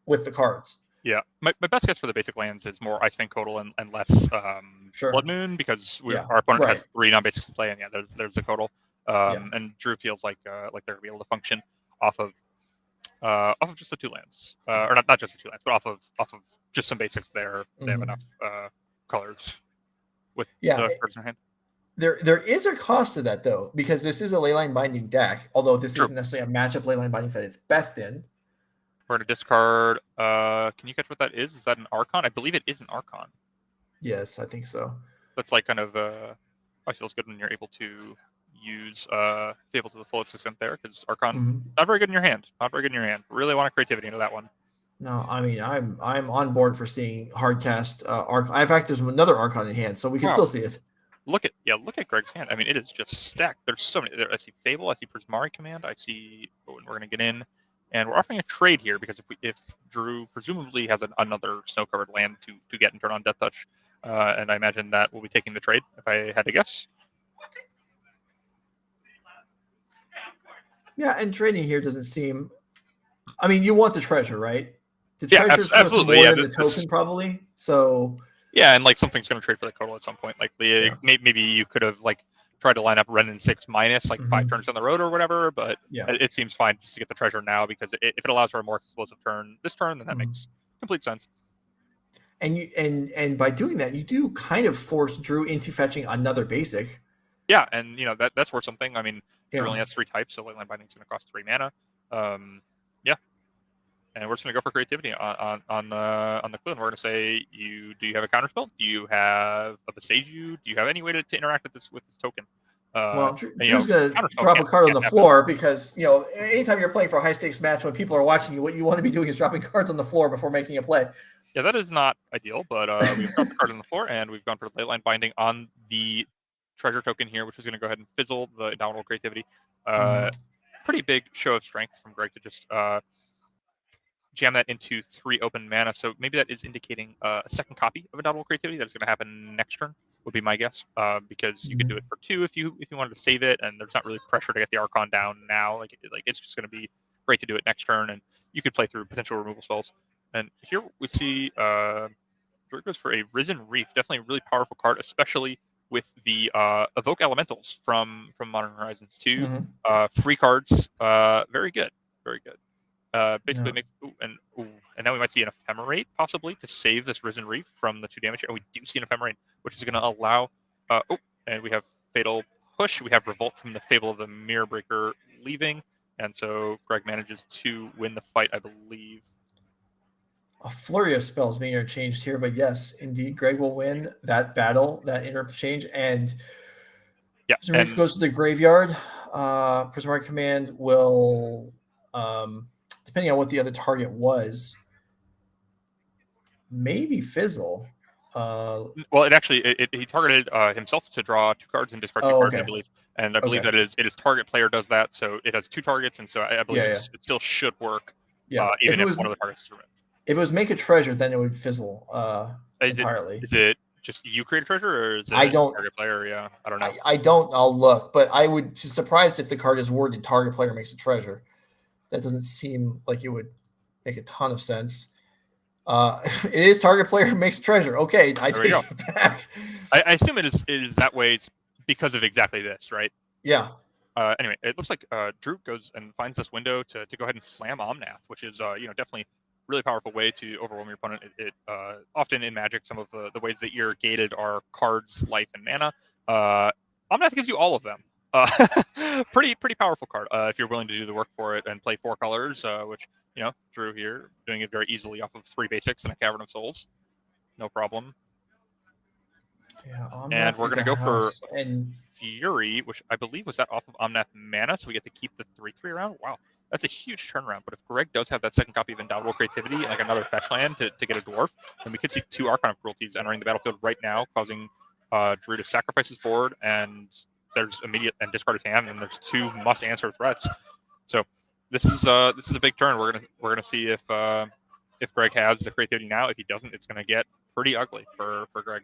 the cards. Yeah, my best guess for the basic lands is more Ice Fang Codal and less Blood Moon, because our opponent has 3 non-basics to play, and there's the Codal. And Drew feels like they're gonna be able to function off of just the 2 lands, or not just the 2 lands, but off of just some basics there. They have enough colors with the cards in their hand. There is a cost to that, though, because this is a Leyline Binding deck, although this isn't necessarily a matchup Leyline Binding that it's best in. We're going to discard. Can you catch what that is? Is that an Archon? I believe it is an Archon. Yes, I think so. That's like kind of it feels good when you're able to use Fable to the fullest extent there, because Archon not very good in your hand. Really want creativity into that one. No, I mean, I'm on board for seeing hardcast Archon. In fact, there's another Archon in hand, so we can still see it. Look at Greg's hand. I mean, it is just stacked. There's so many. I see Fable. I see Prismatic Command. I see. We're going to get in, and we're offering a trade here, because if Drew presumably has another snow-covered land to get and turn on Death Touch, and I imagine that we'll be taking the trade if I had to guess. Yeah, and trading here doesn't seem. I mean, you want the treasure, right? The treasure's worth more than the token, probably. So. Yeah, and like something's going to trade for the Codal at some point. Like maybe you could have like tried to line up Ren and 6 minus 5 turns down the road or whatever, but it seems fine just to get the treasure now, because if it allows for a more explosive turn this turn, then that makes complete sense. And by doing that, you do kind of force Drew into fetching another basic. Yeah, and that's worth something. I mean, Drew only has 3 types, so Leyline Binding is going to cost 3 mana. And we're just going to go for creativity on the clue. And we're going to say, do you have a counterspell? Do you have a Beseiju? Do you have any way to interact with this token? Well, Drew's going to drop a card on the floor because, anytime you're playing for a high-stakes match when people are watching you, what you want to be doing is dropping cards on the floor before making a play. Yeah, that is not ideal, but we've dropped the card on the floor, and we've gone for Leyline Binding on the treasure token here, which is going to go ahead and fizzle the Indomitable Creativity. Pretty big show of strength from Greg to just jam that into 3 open mana. So maybe that is indicating a second copy of Indomitable Creativity that is going to happen next turn, would be my guess, because you could do it for 2 if you wanted to save it, and there's not really pressure to get the Archon down now. Like it's just going to be great to do it next turn, and you could play through potential removal spells. And here we see George goes for a Risen Reef, definitely a really powerful card, especially with the Evoke Elementals from Modern Horizons 2. Free cards, very good, very good. Basically makes and now we might see an Ephemerate possibly to save this Risen Reef from the 2 damage. And we do see an Ephemerate, which is going to allow. And we have Fatal Push. We have Revolt from the Fable of the Mirror Breaker leaving, and so Greg manages to win the fight, I believe. A flurry of spells being interchanged here, but yes, indeed, Greg will win that battle, that interchange, and Risen Reef goes to the graveyard. Prismatic Command will. Depending on what the other target was, maybe fizzle. Well, it actually he targeted himself to draw 2 cards and discard 2 cards, I believe. And I believe that it is target player does that, so it has 2 targets, and so I believe it still should work. Even if one of the targets is removed. If it was make a treasure, then it would fizzle entirely. Is it just you create a treasure, or is it target player? Yeah, I don't know. I don't. I'll look, but I would be surprised if the card is worded target player makes a treasure. That doesn't seem like it would make a ton of sense. It is target player makes treasure. Okay, I take it back. I assume it is that way because of exactly this, right? Yeah. Anyway, it looks like Drew goes and finds this window to go ahead and slam Omnath, which is definitely really powerful way to overwhelm your opponent. It often in Magic, some of the ways that you're gated are cards, life, and mana. Omnath gives you all of them. Pretty powerful card if you're willing to do the work for it and play 4 colors, which Drew here doing it very easily off of 3 basics and a Cavern of Souls, no problem. Yeah, and we're gonna go for Fury, which I believe was that off of Omnath mana, so we get to keep the 3/3 around. Wow, that's a huge turnaround. But if Greg does have that second copy of Indomitable Creativity and like another fetch land to get a dwarf, then we could see 2 Archon of Cruelties entering the battlefield right now, causing Drew to sacrifice his board, and there's immediate and discard his hand, and there's 2 must-answer threats. So this is a big turn. We're gonna see if Greg has the creativity now. If he doesn't, it's gonna get pretty ugly for Greg.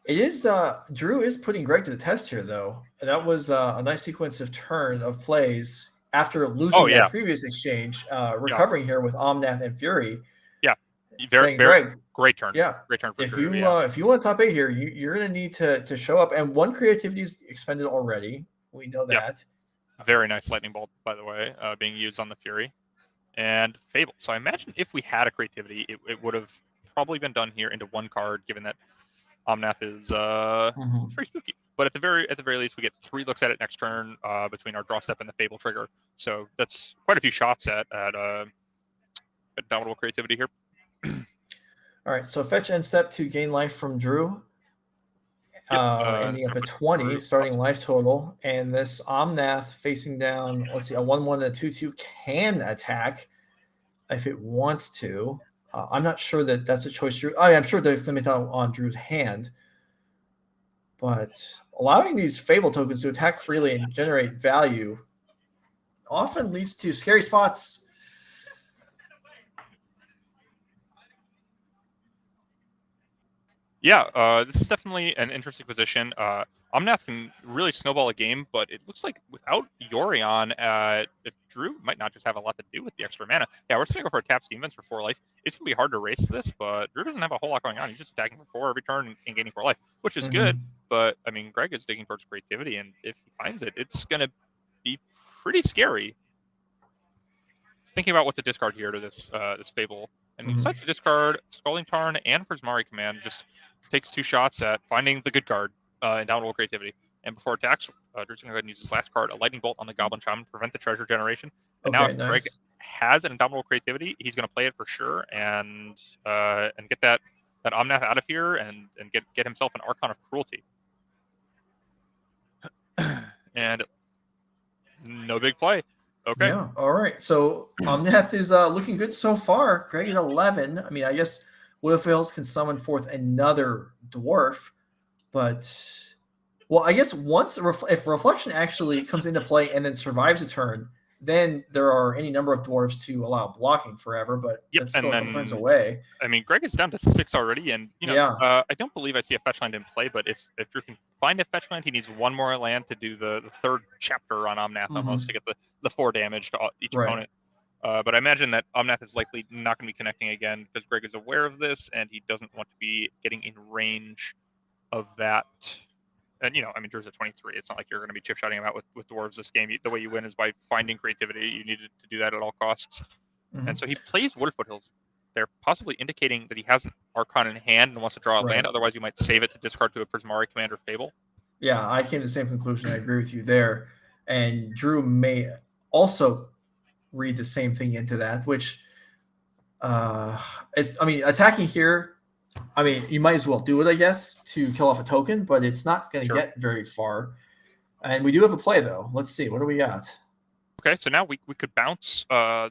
It is Drew is putting Greg to the test here, though. That was a nice sequence of plays after losing that previous exchange, recovering here with Omnath and Fury. Yeah, very great turn. Yeah, great turn for if Drew. If you want top 8 here, you're going to need to show up. And 1 creativity is expended already. We know that. Very nice lightning bolt, by the way, being used on the Fury and Fable. So I imagine if we had a creativity, it would have probably been done here into 1 card, given that Omnath is pretty spooky. But at the very least, we get 3 looks at it next turn between our draw step and the Fable trigger. So that's quite a few shots at Indomitable Creativity here. All right, so fetch end step to gain life from Drew. Ending up at 20, starting life total. And this Omnath facing down, let's see, a 1/1 and a 2/2 can attack if it wants to. I'm not sure that's a choice. Drew. I'm sure there's limit on Drew's hand. But allowing these Fable tokens to attack freely and generate value often leads to scary spots. Yeah, this is definitely an interesting position. Omnath can really snowball a game, but it looks like without Yorion, Drew might not just have a lot to do with the extra mana. Yeah, we're just going to go for a tap Steam Vents for 4 life. It's going to be hard to race this, but Drew doesn't have a whole lot going on. He's just attacking for 4 every turn and gaining 4 life, which is good. But, I mean, Greg is digging towards creativity, and if he finds it, it's going to be pretty scary. Thinking about what to discard here to this Fable. And he decides to discard Scalding Tarn and Prismari Command, just takes 2 shots at finding the good card, Indomitable Creativity. And before attacks, Drew's going to go ahead and use his last card, a Lightning Bolt on the Goblin Shaman, prevent the treasure generation. And now Greg has an Indomitable Creativity, he's going to play it for sure and get that Omnath out of here and get himself an Archon of Cruelty. And no big play. Okay. Yeah. All right. So Omnath is looking good so far. Greg at 11. I mean, I guess Willowfields can summon forth another dwarf, but well, I guess once if Reflection actually comes into play and then survives a turn, then there are any number of dwarves to allow blocking forever. But that's still a couple turns away. I mean, Greg is down to 6 already, and I don't believe I see a fetch land in play. But if Drew can find a fetch land, he needs one more land to do the third chapter on Omnath almost to get the 4 damage to each opponent. But I imagine that Omnath is likely not going to be connecting again because Greg is aware of this and he doesn't want to be getting in range of that. And, I mean, Drew's at 23. It's not like you're going to be chip-shotting him out with dwarves this game. The way you win is by finding creativity. You need to do that at all costs. And so he plays Wooded Foothills. They're possibly indicating that he has an Archon in hand and wants to draw a land. Otherwise, you might save it to discard to a Prismari Commander Fable. Yeah, I came to the same conclusion. I agree with you there. And Drew may also read the same thing into that, which attacking here, I mean, you might as well do it, I guess, to kill off a token, but it's not going to get very far. And we do have a play, though. Let's see. What do we got? Okay, so now we could bounce the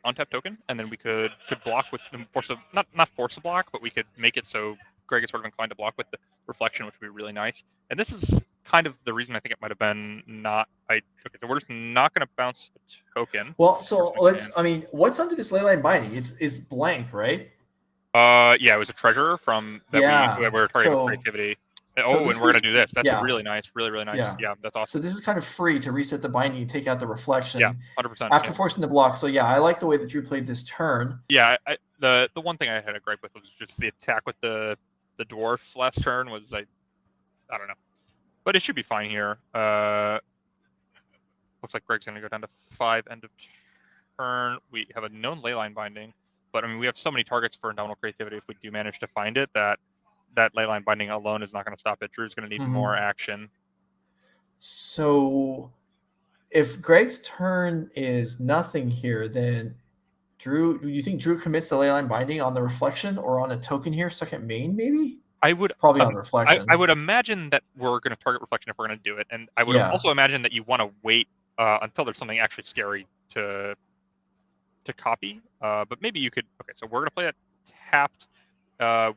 untapped token, and then we could block with the not force a block, but we could make it so Greg is sort of inclined to block with the Reflection, which would be really nice. And this is kind of the reason I think it might have been not. Okay, so we're just not going to bounce a token. Well, so what's under this Leyline Binding? It's blank, right? Yeah, it was a treasure from that we were targeting creativity. And we're going to do this. That's really nice. Really, really nice. Yeah, that's awesome. So this is kind of free to reset the binding and take out the Reflection. Yeah, 100%. After forcing the block. So, I like the way that Drew played this turn. Yeah, the one thing I had a gripe with was just the attack with the dwarf last turn was, I don't know. But it should be fine here. Looks like Greg's going to go down to 5 end of turn. We have a known Leyline Binding. But, I mean, we have so many targets for Indomitable Creativity if we do manage to find it that Leyline Binding alone is not going to stop it. Drew's going to need more action. So if Greg's turn is nothing here, then Drew, do you think Drew commits the Leyline Binding on the Reflection or on a token here, second main maybe? I would probably on Reflection. I would imagine that we're going to target Reflection if we're going to do it. And I would also imagine that you want to wait until there's something actually scary to copy. But maybe you could. Okay, so we're going to play that tapped.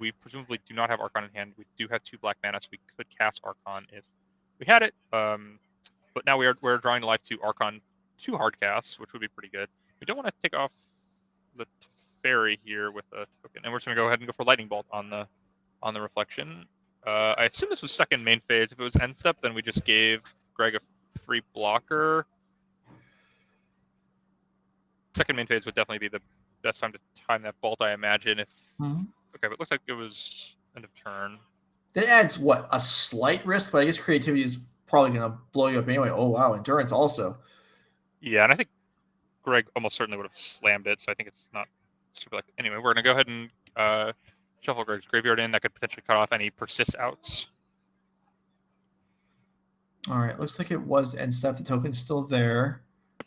We presumably do not have Archon in hand. We do have 2 black mana, so we could cast Archon if we had it. But now we're drawing to life 2 Archon, 2 hard casts, which would be pretty good. We don't want to take off the Teferi here with a token, and we're just going to go ahead and go for Lightning Bolt on the Reflection. I assume this was second main phase. If it was end step, then we just gave Greg a free blocker. Second main phase would definitely be the best time to time that bolt, I imagine. If okay, but it looks like it was end of turn. That adds a slight risk, but I guess creativity is probably going to blow you up anyway. Oh wow, endurance also. Yeah, and I think Greg almost certainly would have slammed it, so I think it's not super. Anyway, we're going to go ahead and shuffle Greg's graveyard in. That could potentially cut off any persist outs. All right, looks like it was end step. The token's still there.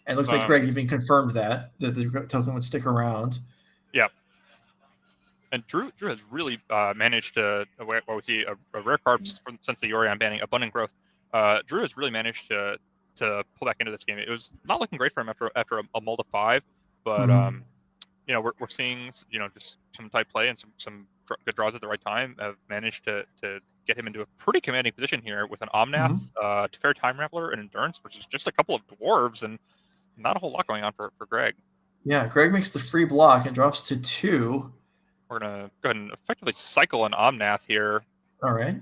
And it looks like Greg even confirmed that the token would stick around. Yeah. And Drew has really managed to, what we see, a rare card since the Yorion banning, Abundant Growth. Drew has really managed to pull back into this game. It was not looking great for him after a mull to 5, but we're seeing just some tight play and some good draws at the right time have managed to get him into a pretty commanding position here with an Omnath, Teferi Time Raveler, and Endurance versus just a couple of dwarves and not a whole lot going on for Greg. Yeah, Greg makes the free block and drops to 2. We're going to go ahead and effectively cycle an Omnath here. All right.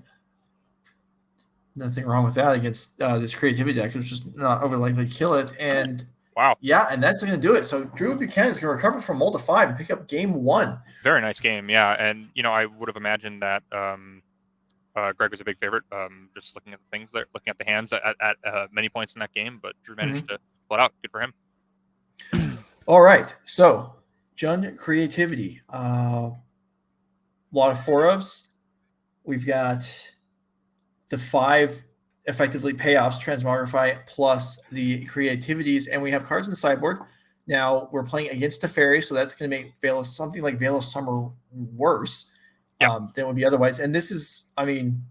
Nothing wrong with that against this creativity deck. It's just not overly likely to kill it. And wow. Yeah, and that's going to do it. So Drew Buchanan is going to recover from mull to 5 and pick up game 1. Very nice game, yeah. And, I would have imagined that Greg was a big favorite, just looking at the things there, looking at the hands at many points in that game, but Drew managed to pull it out. Good for him. All right. So, Jund creativity. A lot of 4-ofs. We've got the 5 effectively payoffs, transmogrify, plus the creativities, and we have cards in the sideboard Now we're playing against Teferi, so that's going to make something like Veil of Summer worse than would be otherwise. And this is, I mean,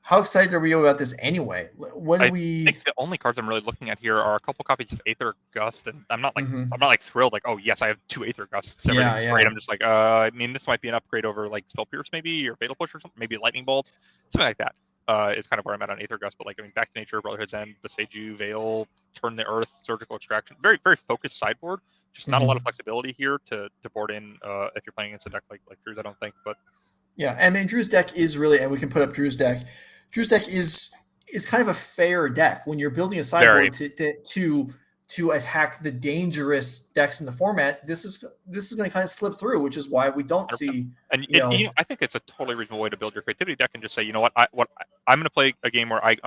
how excited are we about this anyway? I think the only cards I'm really looking at here are a couple copies of Aether Gust, and I'm not like thrilled like, oh yes, I have 2 Aether Gusts. Everything's great. I'm just like, I mean, this might be an upgrade over like Spell Pierce maybe, or Fatal Push or something, maybe Lightning Bolt, something like that. Is kind of where I'm at on Aether Gust, but like, I mean, Back to Nature, Brotherhood's End, Beseiju, Veil, Turn the Earth, Surgical Extraction, very, very focused sideboard. Just not a lot of flexibility here to board in if you're playing against a deck like Drew's, I don't think. But yeah, I mean, Drew's deck is really, and we can put up Drew's deck. Drew's deck is kind of a fair deck when you're building a sideboard to attack the dangerous decks in the format. This is going to kind of slip through, which is why we don't see. And I think it's a totally reasonable way to build your creativity deck and just say, you know what, I'm going to play a game where I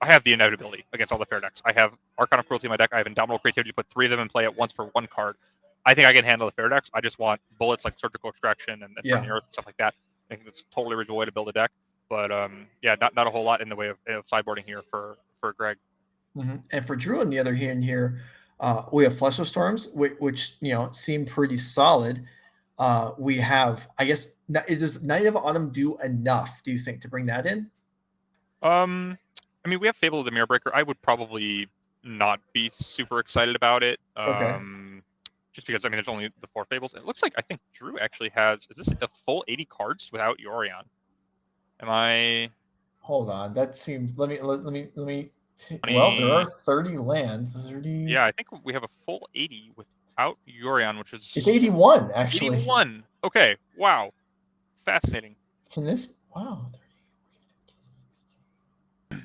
have the inevitability against all the fair decks. I have Archon of Cruelty in my deck. I have Indomitable Creativity to put 3 of them in play at once for 1 card. I think I can handle the fair decks. I just want bullets like Surgical Extraction and Turn the Earth and stuff like that. I think it's a totally reasonable way to build a deck. But not a whole lot in the way of sideboarding here for Greg. And for Drew, on the other hand, here we have Flesh of Storms, which seem pretty solid. We have, I guess, does Night of Autumn do enough? Do you think to bring that in? I mean, we have Fable of the Mirror Breaker. I would probably not be super excited about it. Okay. Just because, I mean, there's only the 4 Fables. It looks like I think Drew actually has. Is this a full 80 cards without Yorion? Am I? Hold on. That seems. Let me. Well, there are 30 land. 30. Yeah, I think we have a full 80 without Yorion, which is. It's 81 actually. 81. Okay. Wow. Fascinating. Can this? Wow. 30.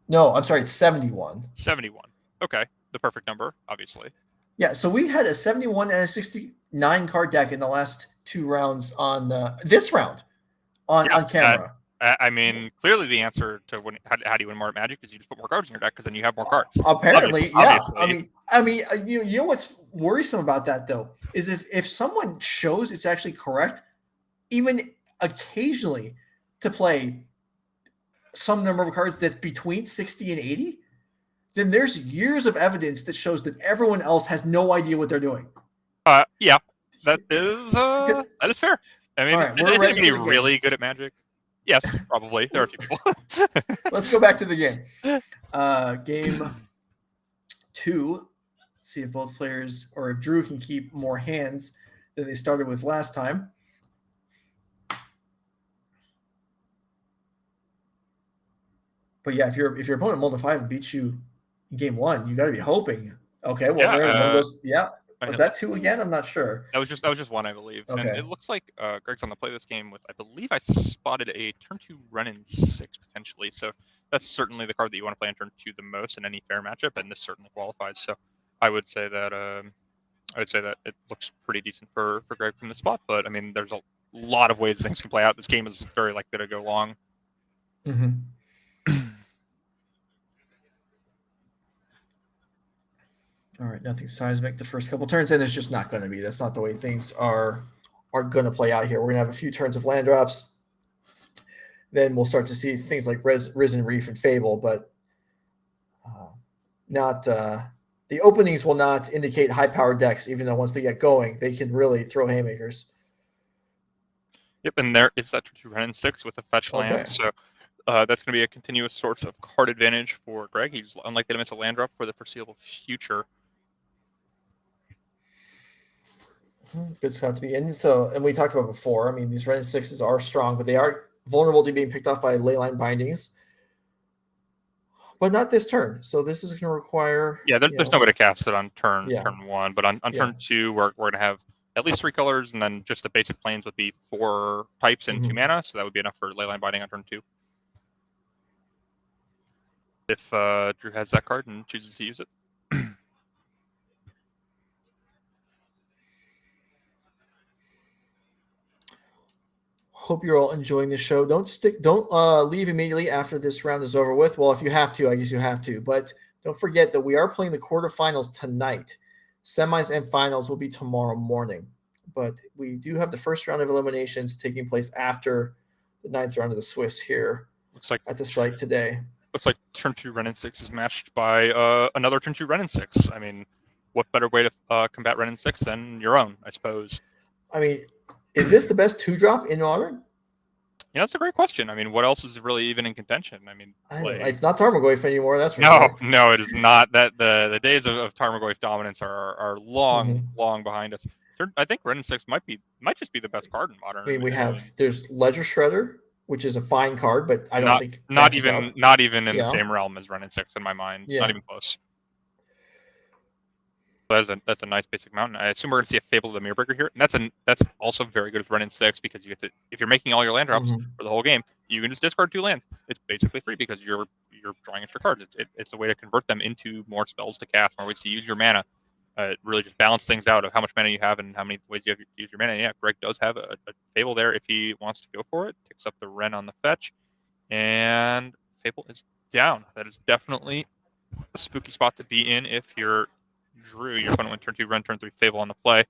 No, I'm sorry. It's 71. 71. Okay, the perfect number, obviously. Yeah, so we had a 71 and a 69 card deck in the last 2 rounds on this round on camera. I mean, clearly the answer to how do you win more at Magic is you just put more cards in your deck because then you have more cards. Apparently, obviously. I mean, you know what's worrisome about that though is if someone shows it's actually correct, even occasionally to play some number of cards that's between 60 and 80. Then there's years of evidence that shows that everyone else has no idea what they're doing. Yeah, that is fair. I mean, right, is anybody really good at Magic? Yes, probably. There are a few people. Let's go back to the game. Game 2. Let's see if both players, or if Drew can keep more hands than they started with last time. But yeah, if your opponent mulled a 5 and beats you in game 1, you got to be hoping. Okay, well, one goes. Yeah, was that 2 again? I'm not sure. That was just 1, I believe. Okay. And it looks like Greg's on the play this game with, I believe I spotted a turn 2 run-in 6 potentially. So that's certainly the card that you want to play on turn 2 the most in any fair matchup, and this certainly qualifies. So I would say that it looks pretty decent for Greg from the spot. But I mean, there's a lot of ways things can play out. This game is very likely to go long. Mm-hmm. All right, nothing seismic the first couple turns, and it's just not going to be. That's not the way things are going to play out here. We're going to have a few turns of land drops. Then we'll start to see things like Risen Reef and Fable, but not the openings will not indicate high-powered decks, even though once they get going, they can really throw haymakers. Yep, and there is that 2 run-in 6 with a fetch land, so that's going to be a continuous source of card advantage for Greg. He's unlikely to miss a land drop for the foreseeable future. Good spot to be in. So, and we talked about before, I mean, these Ren 6s are strong, but they are vulnerable to being picked off by leyline bindings. But not this turn. So this is going to require... Yeah, there's no way to cast it on turn 1. But on turn 2, we're going to have at least 3 colors, and then just the basic planes would be 4 types and 2 mana. So that would be enough for leyline binding on turn 2. If Drew has that card and chooses to use it. Hope you're all enjoying the show. Don't leave immediately after this round is over with. Well, if you have to, I guess you have to. But don't forget that we are playing the quarterfinals tonight. Semis and finals will be tomorrow morning. But we do have the first round of eliminations taking place after the 9th round of the Swiss here. Looks like at the site today. Looks like turn 2 Renin 6 is matched by another turn 2 Renin 6. I mean, what better way to combat Renin 6 than your own, I suppose? I mean, is this the best 2-drop in Modern? That's a great question. I mean, what else is really even in contention? I mean, it's not Tarmogoyf anymore, that's for no, sure. No, it is not. That the days of Tarmogoyf dominance are long, long behind us. I think Renin 6 might just be the best card in Modern. I mean, there's Ledger Shredder, which is a fine card, but I don't think not even in the same realm as Renin 6 in my mind. Yeah. Not even close. That's a nice basic mountain. I assume we're going to see a Fable of the Mirror Breaker here, and that's also very good with Renin 6 because you get to, if you're making all your land drops for the whole game, you can just discard 2 lands. It's basically free because you're drawing extra cards. It's a way to convert them into more spells to cast, more ways to use your mana. It really just balance things out of how much mana you have and how many ways you have to use your mana. Yeah, Greg does have a Fable there if he wants to go for it. Picks up the Ren on the fetch, and Fable is down. That is definitely a spooky spot to be in if you're Drew. Your opponent went turn 2 Ren, turn 3 Fable on the play.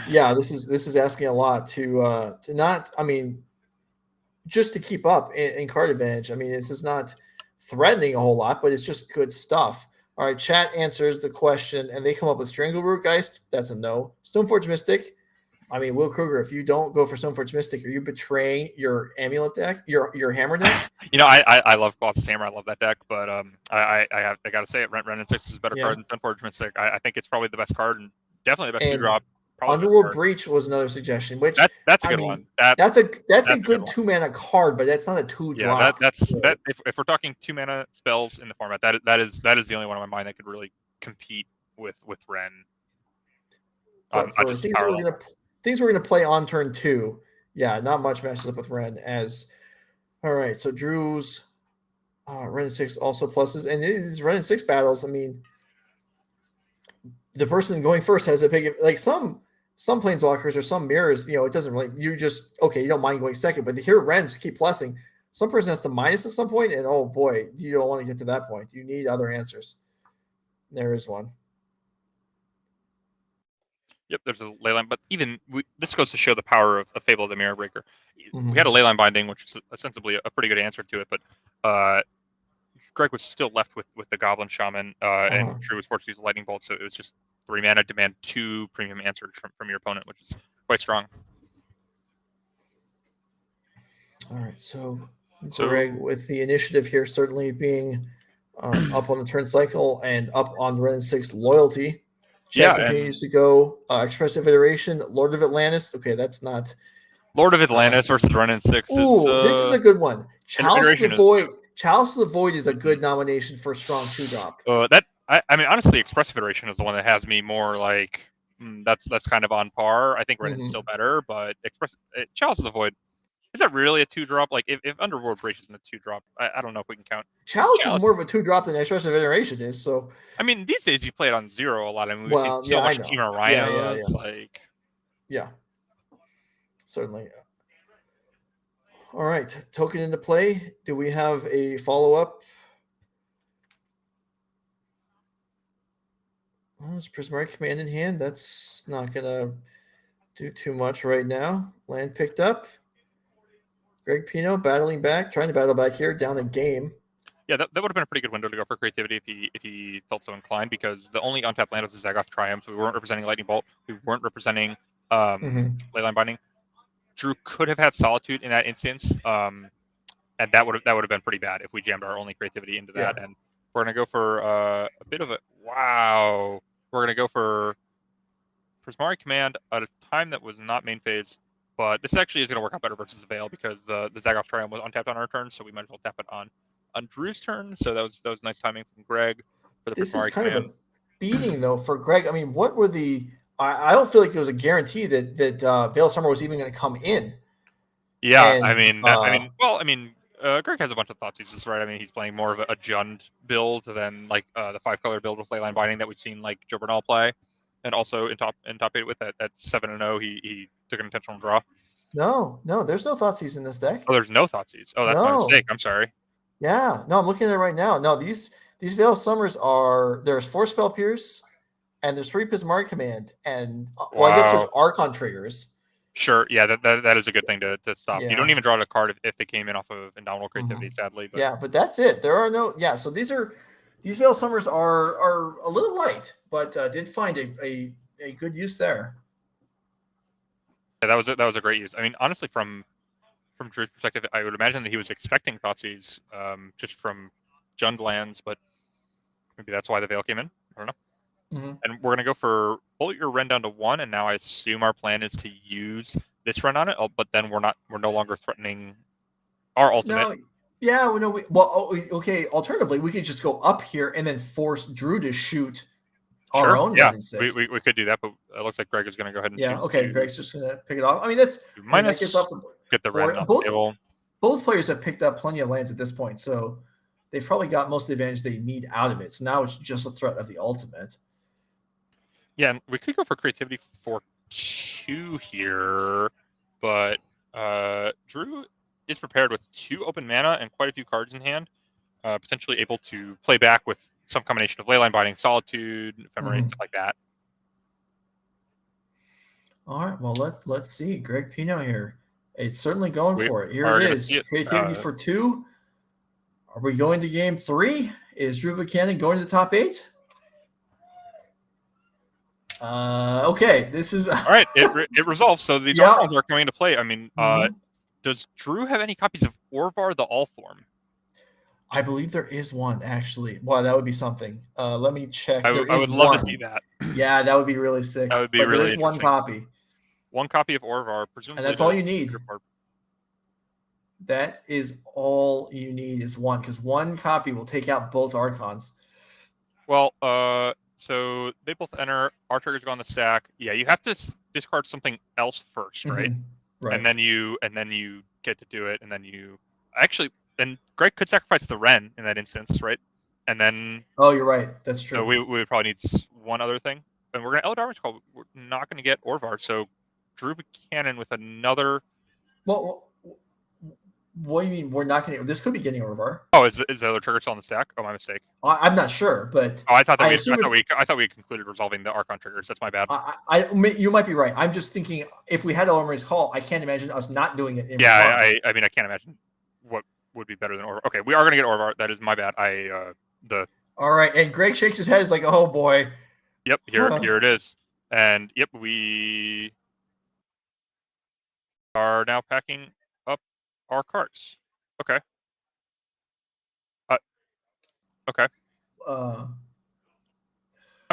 Yeah, this is asking a lot to not. I mean, just to keep up in card advantage. I mean, this is not threatening a whole lot, but it's just good stuff. All right, chat answers the question, and they come up with Strangleroot Geist. That's a no. Stoneforge Mystic. I mean, Will Kruger, if you don't go for Stoneforge Mystic, are you betraying your Amulet deck, your Hammer deck? I love Colossus Hammer. I love that deck, but I got to say it. Renin 6 is a better card than Stoneforge Mystic. I think it's probably the best card and definitely the best 2-drop. Underworld Breach was another suggestion, which that's a good one. That's a good 2-mana card, but that's not a 2-drop. Yeah, if we're talking 2-mana spells in the format, that is the only one in my mind that could really compete with Ren. But for things we're gonna play on turn 2, yeah, not much matches up with Ren. All right, so Drew's Ren 6 also pluses, and these Ren 6 battles. I mean, the person going first has a big, like some planeswalkers or some mirrors, it doesn't really, you don't mind going second, but here Rens keep plussing. Some person has to minus at some point, and oh boy, you don't want to get to that point. You need other answers. There is one. Yep, there's a Leyline, but this goes to show the power of Fable of the Mirror Breaker. We had a Leyline Binding, which is ostensibly a pretty good answer to it, but Greg was still left with the Goblin Shaman, and Drew was forced to use Lightning Bolt, so it was just 3 mana, demand 2 premium answers from your opponent, which is quite strong. All right, so Greg with the initiative here certainly being up on the turn cycle and up on the Ren 6 loyalty. Chad continues to go Expressive Iteration, Lord of Atlantis. Okay, that's not Lord of Atlantis versus Ren 6. Ooh, this is a good one. Chalice of the Void. Chalice of the Void is a good nomination for a strong 2-drop. I mean, honestly, Expressive Iteration is the one that has me more like that's kind of on par. I think Ren is still better, but Chalice of the Void. Is that really a 2-drop? Like, if Underworld Breach isn't a 2-drop, I don't know if we can count. Chalice is more of a 2-drop than Expressive Iteration is. So, I mean, these days you play it on 0 a lot. I mean, we've seen so much Team Rhinos. Yeah, certainly. All right, token into play. Do we have a follow-up? Well, it's Prismatic Command in hand. That's not going to do too much right now. Land picked up. Greg Pino trying to battle back here, down a game. Yeah, that would have been a pretty good window to go for creativity if he felt so inclined, because the only untapped land was the Zagoth Triumph, so we weren't representing Lightning Bolt. We weren't representing Leyline Binding. Drew could have had Solitude in that instance, and that would have been pretty bad if we jammed our only creativity into that. Yeah. And we're going to go for a bit of a wow. We're going to go for Prismatic Command at a time that was not main phase, but this actually is going to work out better versus Veil because the Zagoth Triumph was untapped on our turn, so we might as well tap it on Drew's turn. So that was nice timing from Greg for the Prismatic Command. This is kind of a beating though for Greg. I mean, what were the? I don't feel like it was a guarantee that Veil Summer was even going to come in. Yeah, and, Greg has a bunch of Thoughtseizes, right? I mean, he's playing more of a Jund build than like the 5-color build with Leyline Binding that we've seen like Joe Bernal play, and also in top 8 with that at 7-0, he took an intentional draw. No, there's no Thoughtseize in this deck. Oh, there's no Thoughtseize. Oh, that's my mistake. I'm sorry. Yeah, no, I'm looking at it right now. No, these Veil Summers there's 4 Spell Pierce, and there's 3 Prismatic Command, and I guess there's Archon triggers. Sure. Yeah, that is a good thing to stop. You don't Yeah. even draw a card if they came in off of Indomitable Creativity, sadly. But Yeah, but that's it. There are no. Yeah, so these Veil Summers are a little light, but did find a good use there. yeah, that was a great use. I mean, honestly, from Drew's perspective, I would imagine that he was expecting Thoughtseize just from Jund lands, but maybe that's why the Veil came in. I don't know. And we're gonna go for bullet your Ren down to 1, and now I assume our plan is to use this Ren on it. But then we're no longer threatening our ultimate. No, yeah, okay. Alternatively, we could just go up here and then force Drew to shoot our own yeah, Ren in 6. We could do that, but it looks like Greg is gonna go ahead and yeah. Okay, Greg's just gonna pick it off. I mean, that gets off the get the Ren off both, the table. Both players have picked up plenty of lands at this point, so they've probably got most of the advantage they need out of it. So now it's just a threat of the ultimate. Yeah, and we could go for creativity for 2 here, but Drew is prepared with 2 open mana and quite a few cards in hand, potentially able to play back with some combination of Leyline Binding, Solitude, Ephemerate, stuff like that. All right, well let's see. Greg Pino here. It's certainly going for it. Here it is. Creativity for 2. Are we going to game 3? Is Drew Buchanan going to the top 8? Okay, this is all right. It resolves. So these Archons are coming into play. I mean, does Drew have any copies of Orvar the All Form? I believe there is one, actually. Wow, that would be something. Let me check. I would love to see that. Yeah, that would be really sick. That would be really interesting. One copy. One copy of Orvar, presumably. And that's all you need. That is all you need is one, because one copy will take out both Archons. Well, so they both enter. Our triggers go on the stack. Yeah, you have to discard something else first, right? Right. And then you get to do it, and then and Greg could sacrifice the Ren in that instance, right? And then you're right. That's true. So we would probably need one other thing, and we're gonna Eladamri call. We're not gonna get Orvar, so Drew Buchanan with another. Well, what do you mean we're not going to? This could be getting Orvar. Oh, is the other trigger still on the stack? Oh, my mistake. I'm not sure, but I thought we concluded resolving the Archon triggers. That's my bad. You might be right. I'm just thinking if we had Eladamri's call, I can't imagine us not doing it. I mean, I can't imagine what would be better than Orvar. Okay, we are going to get Orvar. That is my bad. All right, and Greg shakes his head. He's like, "Oh boy." Yep, here it is, and yep, we are now packing up our cards. Okay. Okay. I'm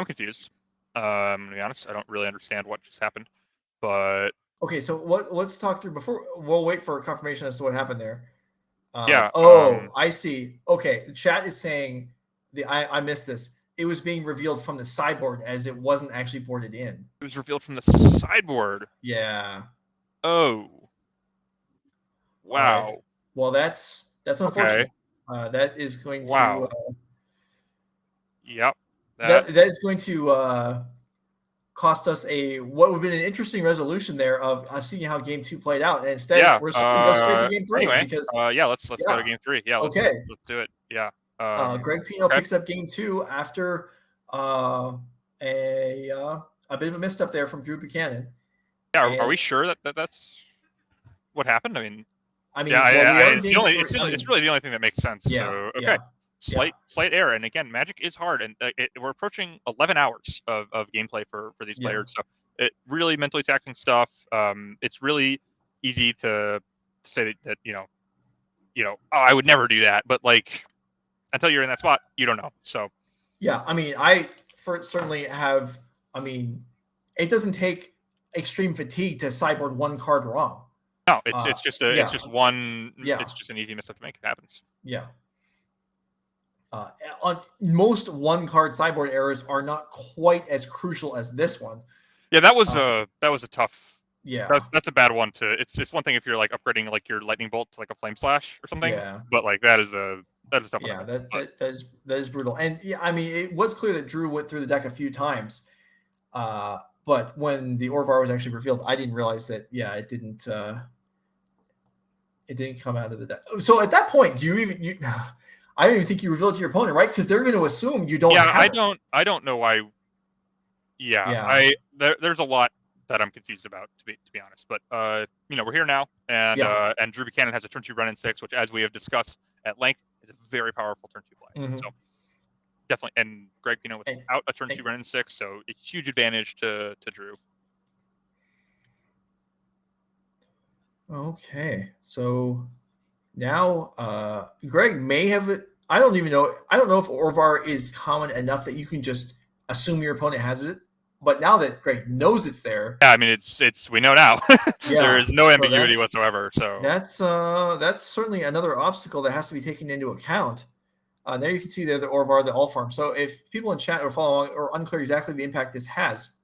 confused. To be honest, I don't really understand what just happened, but okay. So let's talk through before we'll wait for confirmation as to what happened there. I see. Okay, the chat is saying I missed this. It was being revealed from the sideboard as it wasn't actually boarded in. It was revealed from the sideboard. Yeah. Oh. Wow. Right. Well, that's unfortunate. Okay. That is going to. Yep. That is going to cost us what would have been an interesting resolution there of seeing how game 2 played out, and instead we're going straight to game 3 anyway, because let's go to game 3. Yeah. Let's do it. Yeah. Greg Pino picks up game 2 after a bit of a misstep there from Drew Buchanan. Yeah. Are we sure that that's what happened? I mean, it's really the only thing that makes sense. Yeah. So, okay. Yeah. Slight error, and again, Magic is hard, and we're approaching 11 hours of gameplay for these players. So it really mentally taxing stuff. It's really easy to say that I would never do that, but like until you're in that spot, you don't know. So yeah, I mean, I certainly have. I mean, it doesn't take extreme fatigue to sideboard one card wrong. No, it's just one. Yeah. It's just an easy misstep to make. It happens. Yeah. On most one card sideboard errors are not quite as crucial as this one. Yeah, that was a tough. Yeah, that's a bad one to. It's one thing if you're like upgrading like your lightning bolt to like a flame slash or something. Yeah, but like that is a tough one. Yeah, that is brutal. And yeah, I mean, it was clear that Drew went through the deck a few times. But when the Orvar was actually revealed, I didn't realize that. Yeah, it didn't come out of the deck. So at that point, I don't even think you reveal it to your opponent, right? Because they're going to assume you don't. Yeah, I don't know why. Yeah. There's a lot that I'm confused about, to be honest. But we're here now, and and Drew Buchanan has a turn 2 run in 6, which, as we have discussed at length, is a very powerful turn 2 play. Mm-hmm. So definitely, and Greg Pino without a turn 2 run in 6, so a huge advantage to Drew. Okay, so now Greg may have it. I don't even know. I don't know if Orvar is common enough that you can just assume your opponent has it. But now that Greg knows it's there, yeah, I mean it's we know now. There is no ambiguity whatsoever. So that's certainly another obstacle that has to be taken into account. There you can see there the Orvar, the All Farm. So if people in chat are following or unclear exactly the impact this has,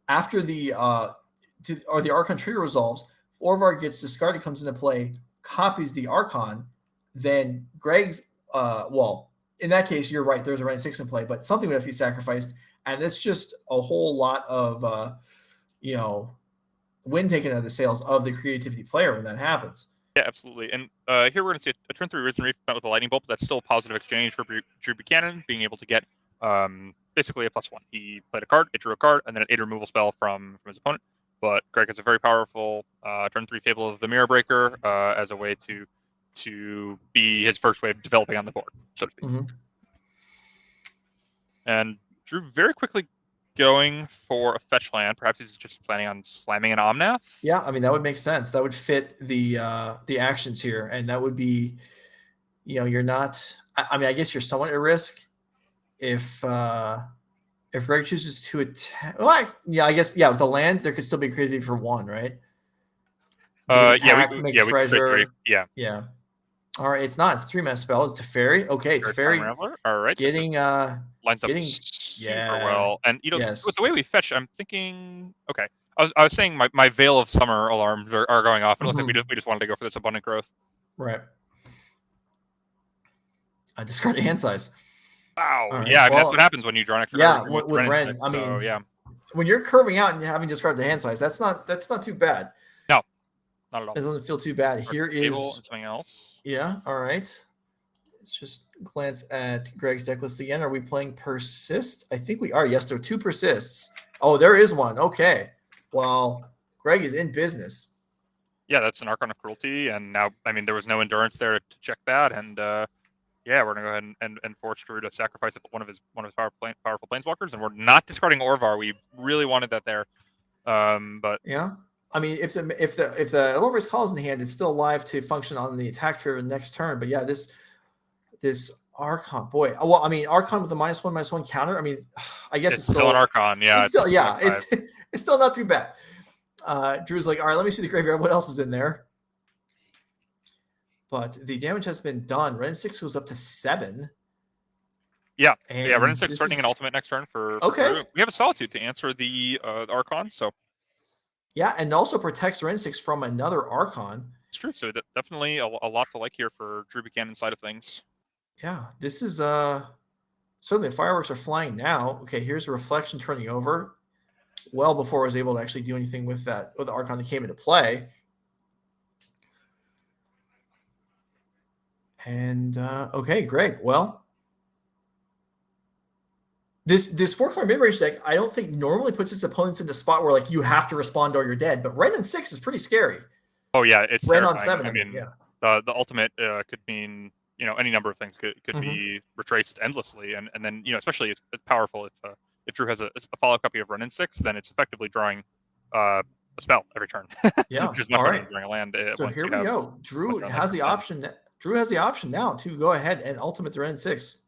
after the Archon trigger resolves, Orvar gets discarded, comes into play, copies the Archon, then Greg's in that case, you're right, there's a Ren 6 in play, but something would have to be sacrificed, and it's just a whole lot of wind taken out of the sails of the creativity player when that happens. Yeah, absolutely. And here we're going to see a turn 3 Risen Reef met with a Lightning Bolt, but that's still a positive exchange for Drew Buchanan, being able to get basically a +1. He played a card, it drew a card, and then an 8 removal spell from his opponent. But Greg has a very powerful turn 3 Fable of the Mirror Breaker as a way to be his first way of developing on the board, so to speak. Mm-hmm. And Drew very quickly going for a fetch land. Perhaps he's just planning on slamming an Omnath. Yeah, I mean that would make sense. That would fit the actions here, and that would be, you're not. I mean, I guess you're somewhat at risk if Greg chooses to attack. Well, I guess with the land there could still be creativity for 1, right? Make treasure. Yeah. All right, it's not. It's a 3-mana spell. It's Teferi. Okay, Teferi. All right. Getting lines up super well. And with the way we fetch, I'm thinking. Okay, I was saying my Veil of Summer alarms are going off. It looks like we just wanted to go for this abundant growth. Right. I discard hand size. Wow. Right. Yeah, I mean, that's what happens when you draw an extra. Yeah, with Ren. I mean, when you're curving out and having discarded the hand size, that's not too bad. No, not at all. It doesn't feel too bad. Here is something else. Yeah, all right. Let's just glance at Greg's deck list again. Are we playing Persist? I think we are. Yes, there are 2 Persists. Oh, there is one. Okay. Well, Greg is in business. Yeah, that's an Archon of Cruelty. And now, I mean, there was no endurance there to check that. And we're going to go ahead and force Drew to sacrifice one of his powerful planeswalkers. And we're not discarding Orvar. We really wanted that there. But yeah. I mean, if the Elora's Call is in the hand, it's still alive to function on the attack trigger next turn. But yeah, this Archon, boy. Well, I mean, Archon with a -1/-1 counter. I mean, I guess it's still an Archon. Yeah, it's still not too bad. Drew's like, all right, let me see the graveyard. What else is in there? But the damage has been done. Ren 6 goes up to 7. Yeah, Ren 6 starting an ultimate next turn for Drew. We have a Solitude to answer the Archon, so. Yeah, and also protects Ren 6 from another Archon. It's true. So definitely a lot to like here for Drew Buchanan side of things. Yeah, this is certainly the fireworks are flying now. Okay, here's a Reflection turning over. Well before I was able to actually do anything with the Archon that came into play. And okay, Greg. Well, this 4-color mid-range deck, I don't think normally puts its opponents in a spot where you have to respond or you're dead. But Ren on 6 is pretty scary. Oh yeah, it's Ren on 7. I mean, the ultimate could mean any number of things. Could be retraced endlessly, and then especially it's powerful if Drew has a follow-up copy of Ren in 6, then it's effectively drawing a spell every turn. Yeah, which is much better than drawing a land. So here we go. Drew has the option. Drew has the option now to go ahead and ultimate the Ren 6.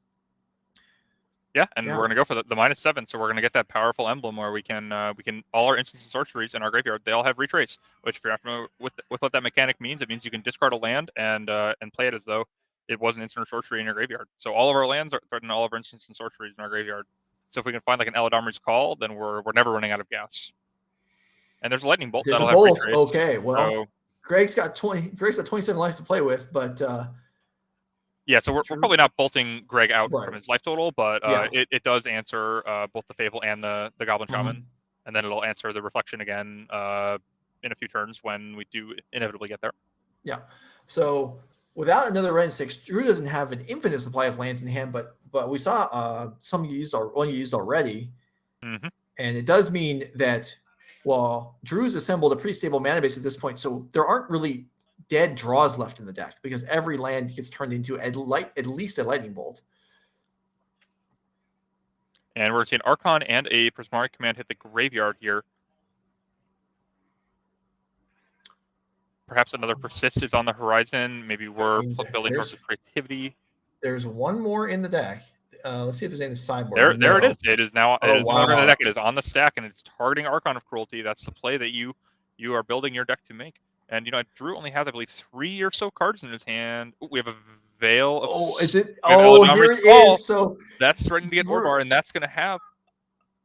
Yeah, and we're gonna go for the -7, so we're gonna get that powerful emblem where we can all our instants and sorceries in our graveyard, they all have retrace. Which, if you're not familiar with what that mechanic means, it means you can discard a land and play it as though it was an instant or sorcery in your graveyard. So all of our lands threaten all of our instants and sorceries in our graveyard. So if we can find an Eladamri's Call, then we're never running out of gas. And there's a lightning bolt. There's a bolt. Okay, well, Greg's got 27 lives to play with, but. Yeah, so we're probably not bolting Greg out from his life total, but it does answer both the Fable and the Goblin Shaman, and then it'll answer the Reflection again in a few turns when we do inevitably get there. Yeah, so without another Ren 6, Drew doesn't have an infinite supply of lands in hand, but we saw some used or one used already. And it does mean that, well, Drew's assembled a pretty stable mana base at this point, so there aren't really dead draws left in the deck because every land gets turned into at least a lightning bolt. And we're seeing Archon and a Prismatic Command hit the graveyard here. Perhaps another Persist is on the horizon. Maybe we're building towards creativity. There's one more in the deck. Let's see if there's any in the sideboard. There it is. It is now. Oh, it is no longer in the deck. It is on the stack, and it's targeting Archon of Cruelty. That's the play that you are building your deck to make. And Drew only has, I believe, 3 or so cards in his hand. Ooh, we have a Veil of. Oh, is it? Oh, here it is. So that's threatening to get Orvar, and that's going to have.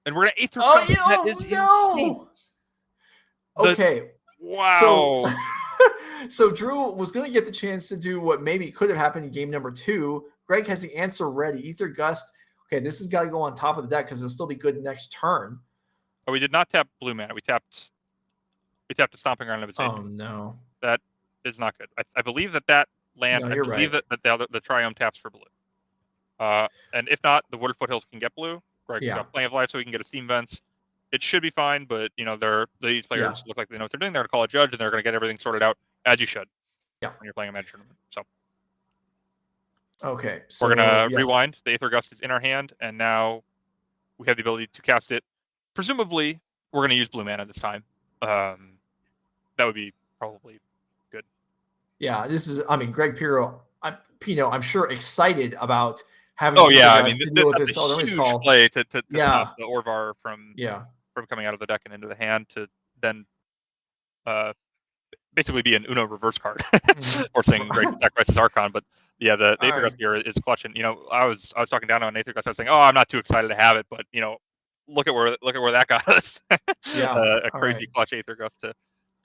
And we're going to Aether. Oh, no. Okay. Wow. So Drew was going to get the chance to do what maybe could have happened in game number 2. Greg has the answer ready. Aether Gust. Okay, this has got to go on top of the deck because it'll still be good next turn. Oh, we did not tap blue mana. We tapped a Stomping Ground of Invitation. Oh, no. That is not good. I believe that land, no, I believe right. that the Triome taps for blue. And if not, the Wooded Foothills can get blue. Greg's got plenty of life so he can get a Steam Vents. It should be fine, but these players look like they know what they're doing. They're going to call a judge, and they're going to get everything sorted out, as you should. Yeah. When you're playing a Magic tournament. So. Okay. So we're going to rewind. The Aether Gust is in our hand, and now we have the ability to cast it. Presumably, we're going to use blue mana this time. That would be probably good. Yeah, this is, Greg Pino, I'm sure excited about having to deal with this. Huge play to stop the Orvar from coming out of the deck and into the hand to then basically be an Uno reverse card, forcing Greg to sacrifice Archon. But the Aether Gust here is clutching. I was talking down on Aether Gust. I was saying, I'm not too excited to have it, but look at where that got us. A crazy clutch Aether Gust to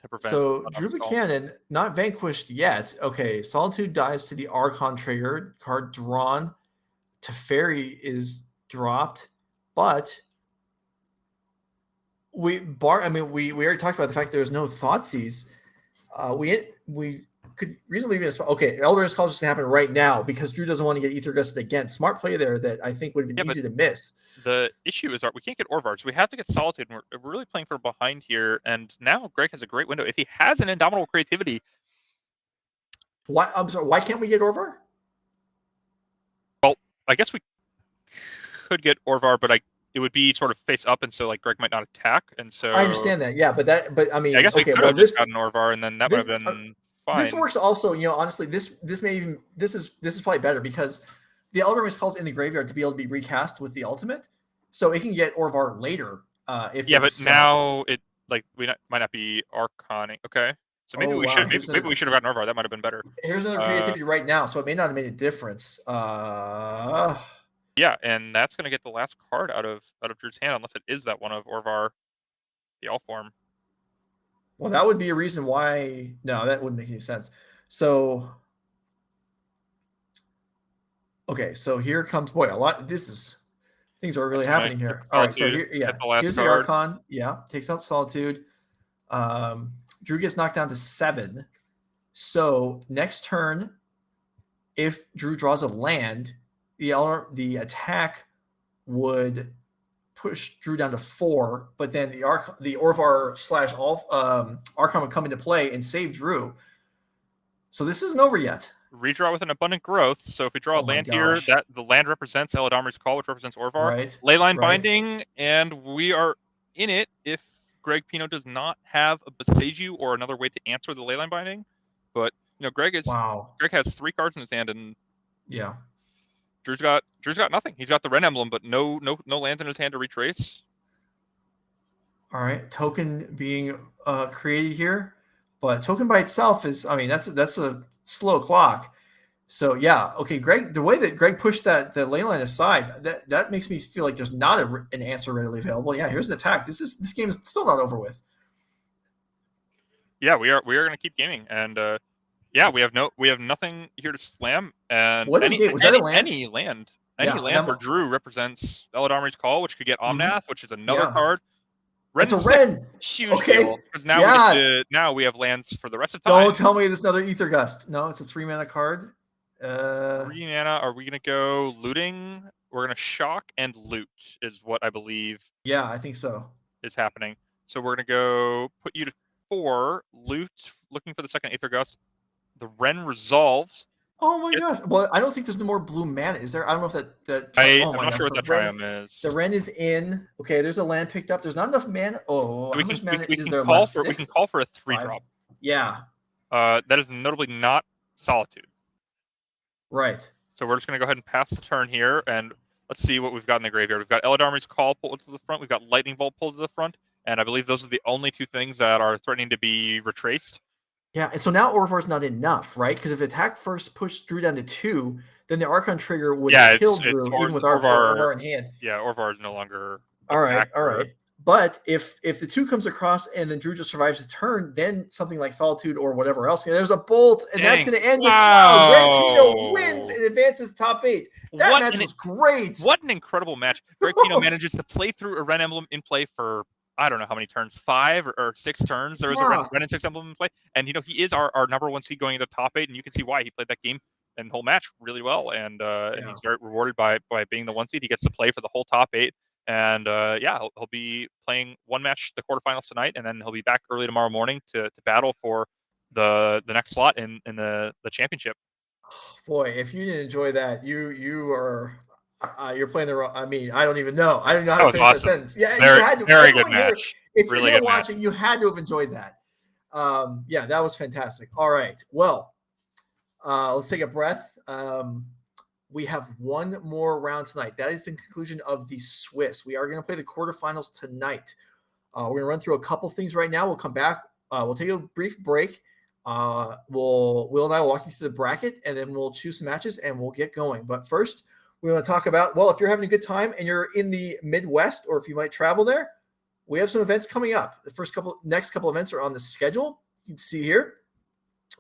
prevent. So Drew Buchanan not vanquished yet. Okay, Solitude dies to the Archon trigger, card drawn. Teferi is dropped, but we already talked about the fact there's no Thoughtseize. We could reasonably be Eldritch Call is just gonna happen right now because Drew doesn't want to get Aether Gusted again. Smart play there that I think would have been easy to miss. The issue is we can't get Orvar, so we have to get Solitude, and we're really playing from behind here. And now Greg has a great window. If he has an Indomitable Creativity, why can't we get Orvar? Well, I guess we could get Orvar, but it would be sort of face up, and so Greg might not attack, and so I understand that. Yeah, but I mean, I guess we could have just gotten Orvar, and then that would have been fine. This works also. Honestly, this is probably better because the Eladamri calls in the graveyard to be able to be recast with the ultimate, so it can get Orvar later. But now it we might not be Archoning. Okay, so maybe we should maybe we should have gotten Orvar. That might have been better. Here's another creativity right now, so it may not have made a difference. Yeah, and that's going to get the last card out of Drew's hand, unless it is that one of Orvar, the All Form. Well, that would be a reason why. No, that wouldn't make any sense. So, okay, so here comes things are really happening here. All right, so here's the Archon. Yeah, takes out Solitude. Drew gets knocked down to 7. So next turn, if Drew draws a land, the attack would push Drew down to 4, but then the Orvar / Archon would come into play and save Drew. So this isn't over yet. Redraw with an Abundant Growth. So if we draw a land here, that the land represents Eladamri's Call, which represents Orvar. Right. Leyline Binding, and we are in it if Greg Pino does not have a Boseiju or another way to answer the Leyline Binding. But Greg has 3 cards in his hand, and Drew's got nothing. He's got the Ren Emblem, but no lands in his hand to retrace. All right, token being created here, but token by itself is, that's a slow clock. So Greg, the way that Greg pushed the Leyline aside, that makes me feel like there's not an answer readily available. Yeah, here's an attack. This game is still not over with. Yeah, we are going to keep gaming, and we have nothing here to slam. And any land for Drew represents Eladamri's Call, which could get Omnath, which is another card. It's a Ren. Huge deal, because now we have lands for the rest of time. Don't tell me there's another Aether Gust. No, it's a 3 mana card. 3 mana. Are we going to go looting we're gonna shock and loot is what I believe. Yeah, I think so. Is happening. So we're gonna go put you to 4, loot, looking for the second Aether Gust. The Ren resolves. Oh my gosh! Well, I don't think there's no more blue mana, is there? I don't know if that. I'm not sure what that triumph is. The Ren is in. Okay, there's a land picked up. There's not enough mana. Oh, how much mana is there left? We can call for a 3-drop. Yeah. That is notably not Solitude. Right. So we're just going to go ahead and pass the turn here, and let's see what we've got in the graveyard. We've got Eladamri's Call pulled to the front. We've got Lightning Bolt pulled to the front, and I believe those are the only 2 things that are threatening to be retraced. Yeah, and so now Orvar's not enough, right? Because if attack first pushed Drew down to 2, then the Archon trigger would kill Drew even with Orvar in hand. Yeah, Orvar is no longer. All right. But if the 2 comes across and then Drew just survives the turn, then something like Solitude or whatever else, there's a bolt, and that's going to end it. Wow, Greg Pino wins and advances to top 8. That match was great. What an incredible match. Greg Pino manages to play through a Ren Emblem in play for I don't know how many turns, 5 or 6 turns. There was a Ren and 6 Emblem in play. And, he is our number 1 seed going into top 8, and you can see why. He played that game and the whole match really well, and he's very rewarded by being the 1 seed. He gets to play for the whole top 8. And he'll be playing 1 match, the quarterfinals tonight, and then he'll be back early tomorrow morning to battle for the next slot in the championship. Boy, if you didn't enjoy that, you're playing the wrong. I mean, I don't even know. I don't know how to finish that sentence. Yeah, you had to. Very good match. If really you're watching, you had to have enjoyed that. Yeah, that was fantastic. All right, well, let's take a breath. We have 1 more round tonight. That is the conclusion of the Swiss. We are going to play the quarterfinals tonight. We're going to run through a couple things right now. We'll come back. We'll take a brief break. Will and I will walk you through the bracket, and then we'll choose some matches, and we'll get going. But first, we want to talk about, well, if you're having a good time and you're in the Midwest, or if you might travel there, we have some events coming up. The next couple events are on the schedule. You can see here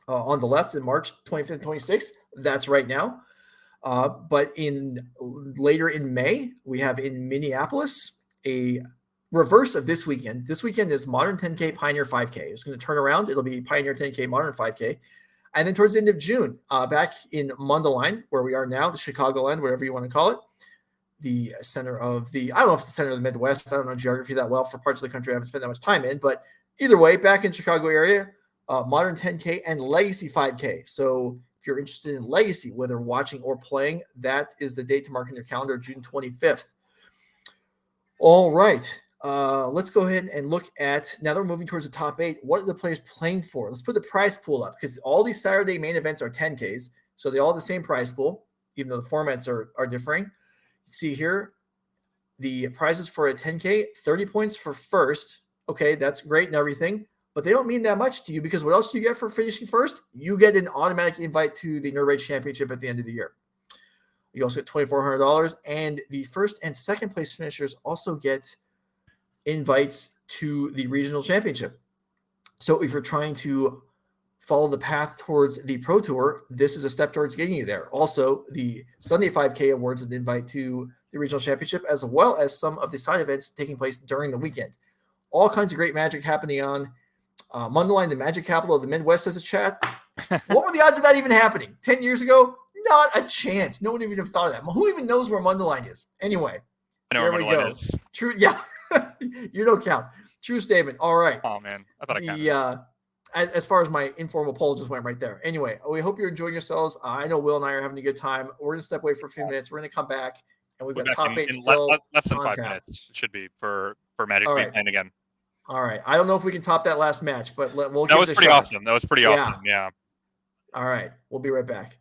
on the left in March 25th and 26th. That's right now. But later in May, we have in Minneapolis a reverse of this weekend. This weekend is Modern 10K, Pioneer 5K. It's going to turn around. It'll be Pioneer 10K, Modern 5K. And then towards the end of June, back in Mundelein, where we are now, the Chicagoland, whatever you want to call it, the center of I don't know if it's the center of the Midwest. I don't know geography that well for parts of the country I haven't spent that much time in. But either way, back in Chicago area, Modern 10K and Legacy 5K. So if you're interested in Legacy, whether watching or playing, that is the date to mark in your calendar, June 25th. All right. Let's go ahead and look at, now that we're moving towards the top 8, what are the players playing for? Let's put the prize pool up, because all these Saturday main events are 10Ks, so they all have the same prize pool, even though the formats are differing. See here, the prizes for a 10K, 30 points for first. Okay, that's great and everything, but they don't mean that much to you, because what else do you get for finishing first? You get an automatic invite to the Nerd Rage Championship at the end of the year. You also get $2,400, and the first and second place finishers also get invites to the regional championship. So if you're trying to follow the path towards the Pro Tour, this is a step towards getting you there. Also, the Sunday 5K awards an invite to the regional championship, as well as some of the side events taking place during the weekend. All kinds of great magic happening on Mundelein, the magic capital of the Midwest, as a chat. What were the odds of that even happening? 10 years ago? Not a chance. No one even thought of that. Who even knows where Mundelein is? Anyway, I know where Mundelein is. True, yeah. You don't count. True statement. All right. Oh, man. I thought I counted. As far as my informal poll just went right there. Anyway, we hope you're enjoying yourselves. I know Will and I are having a good time. We're going to step away for a few minutes. We're going to come back, and we've got top 8 still less than on 5 tap. minutes. It should be for Magic and again. All right. I don't know if we can top that last match, but we'll That give was it a pretty shot. awesome. That was pretty awesome. Yeah. All right. We'll be right back.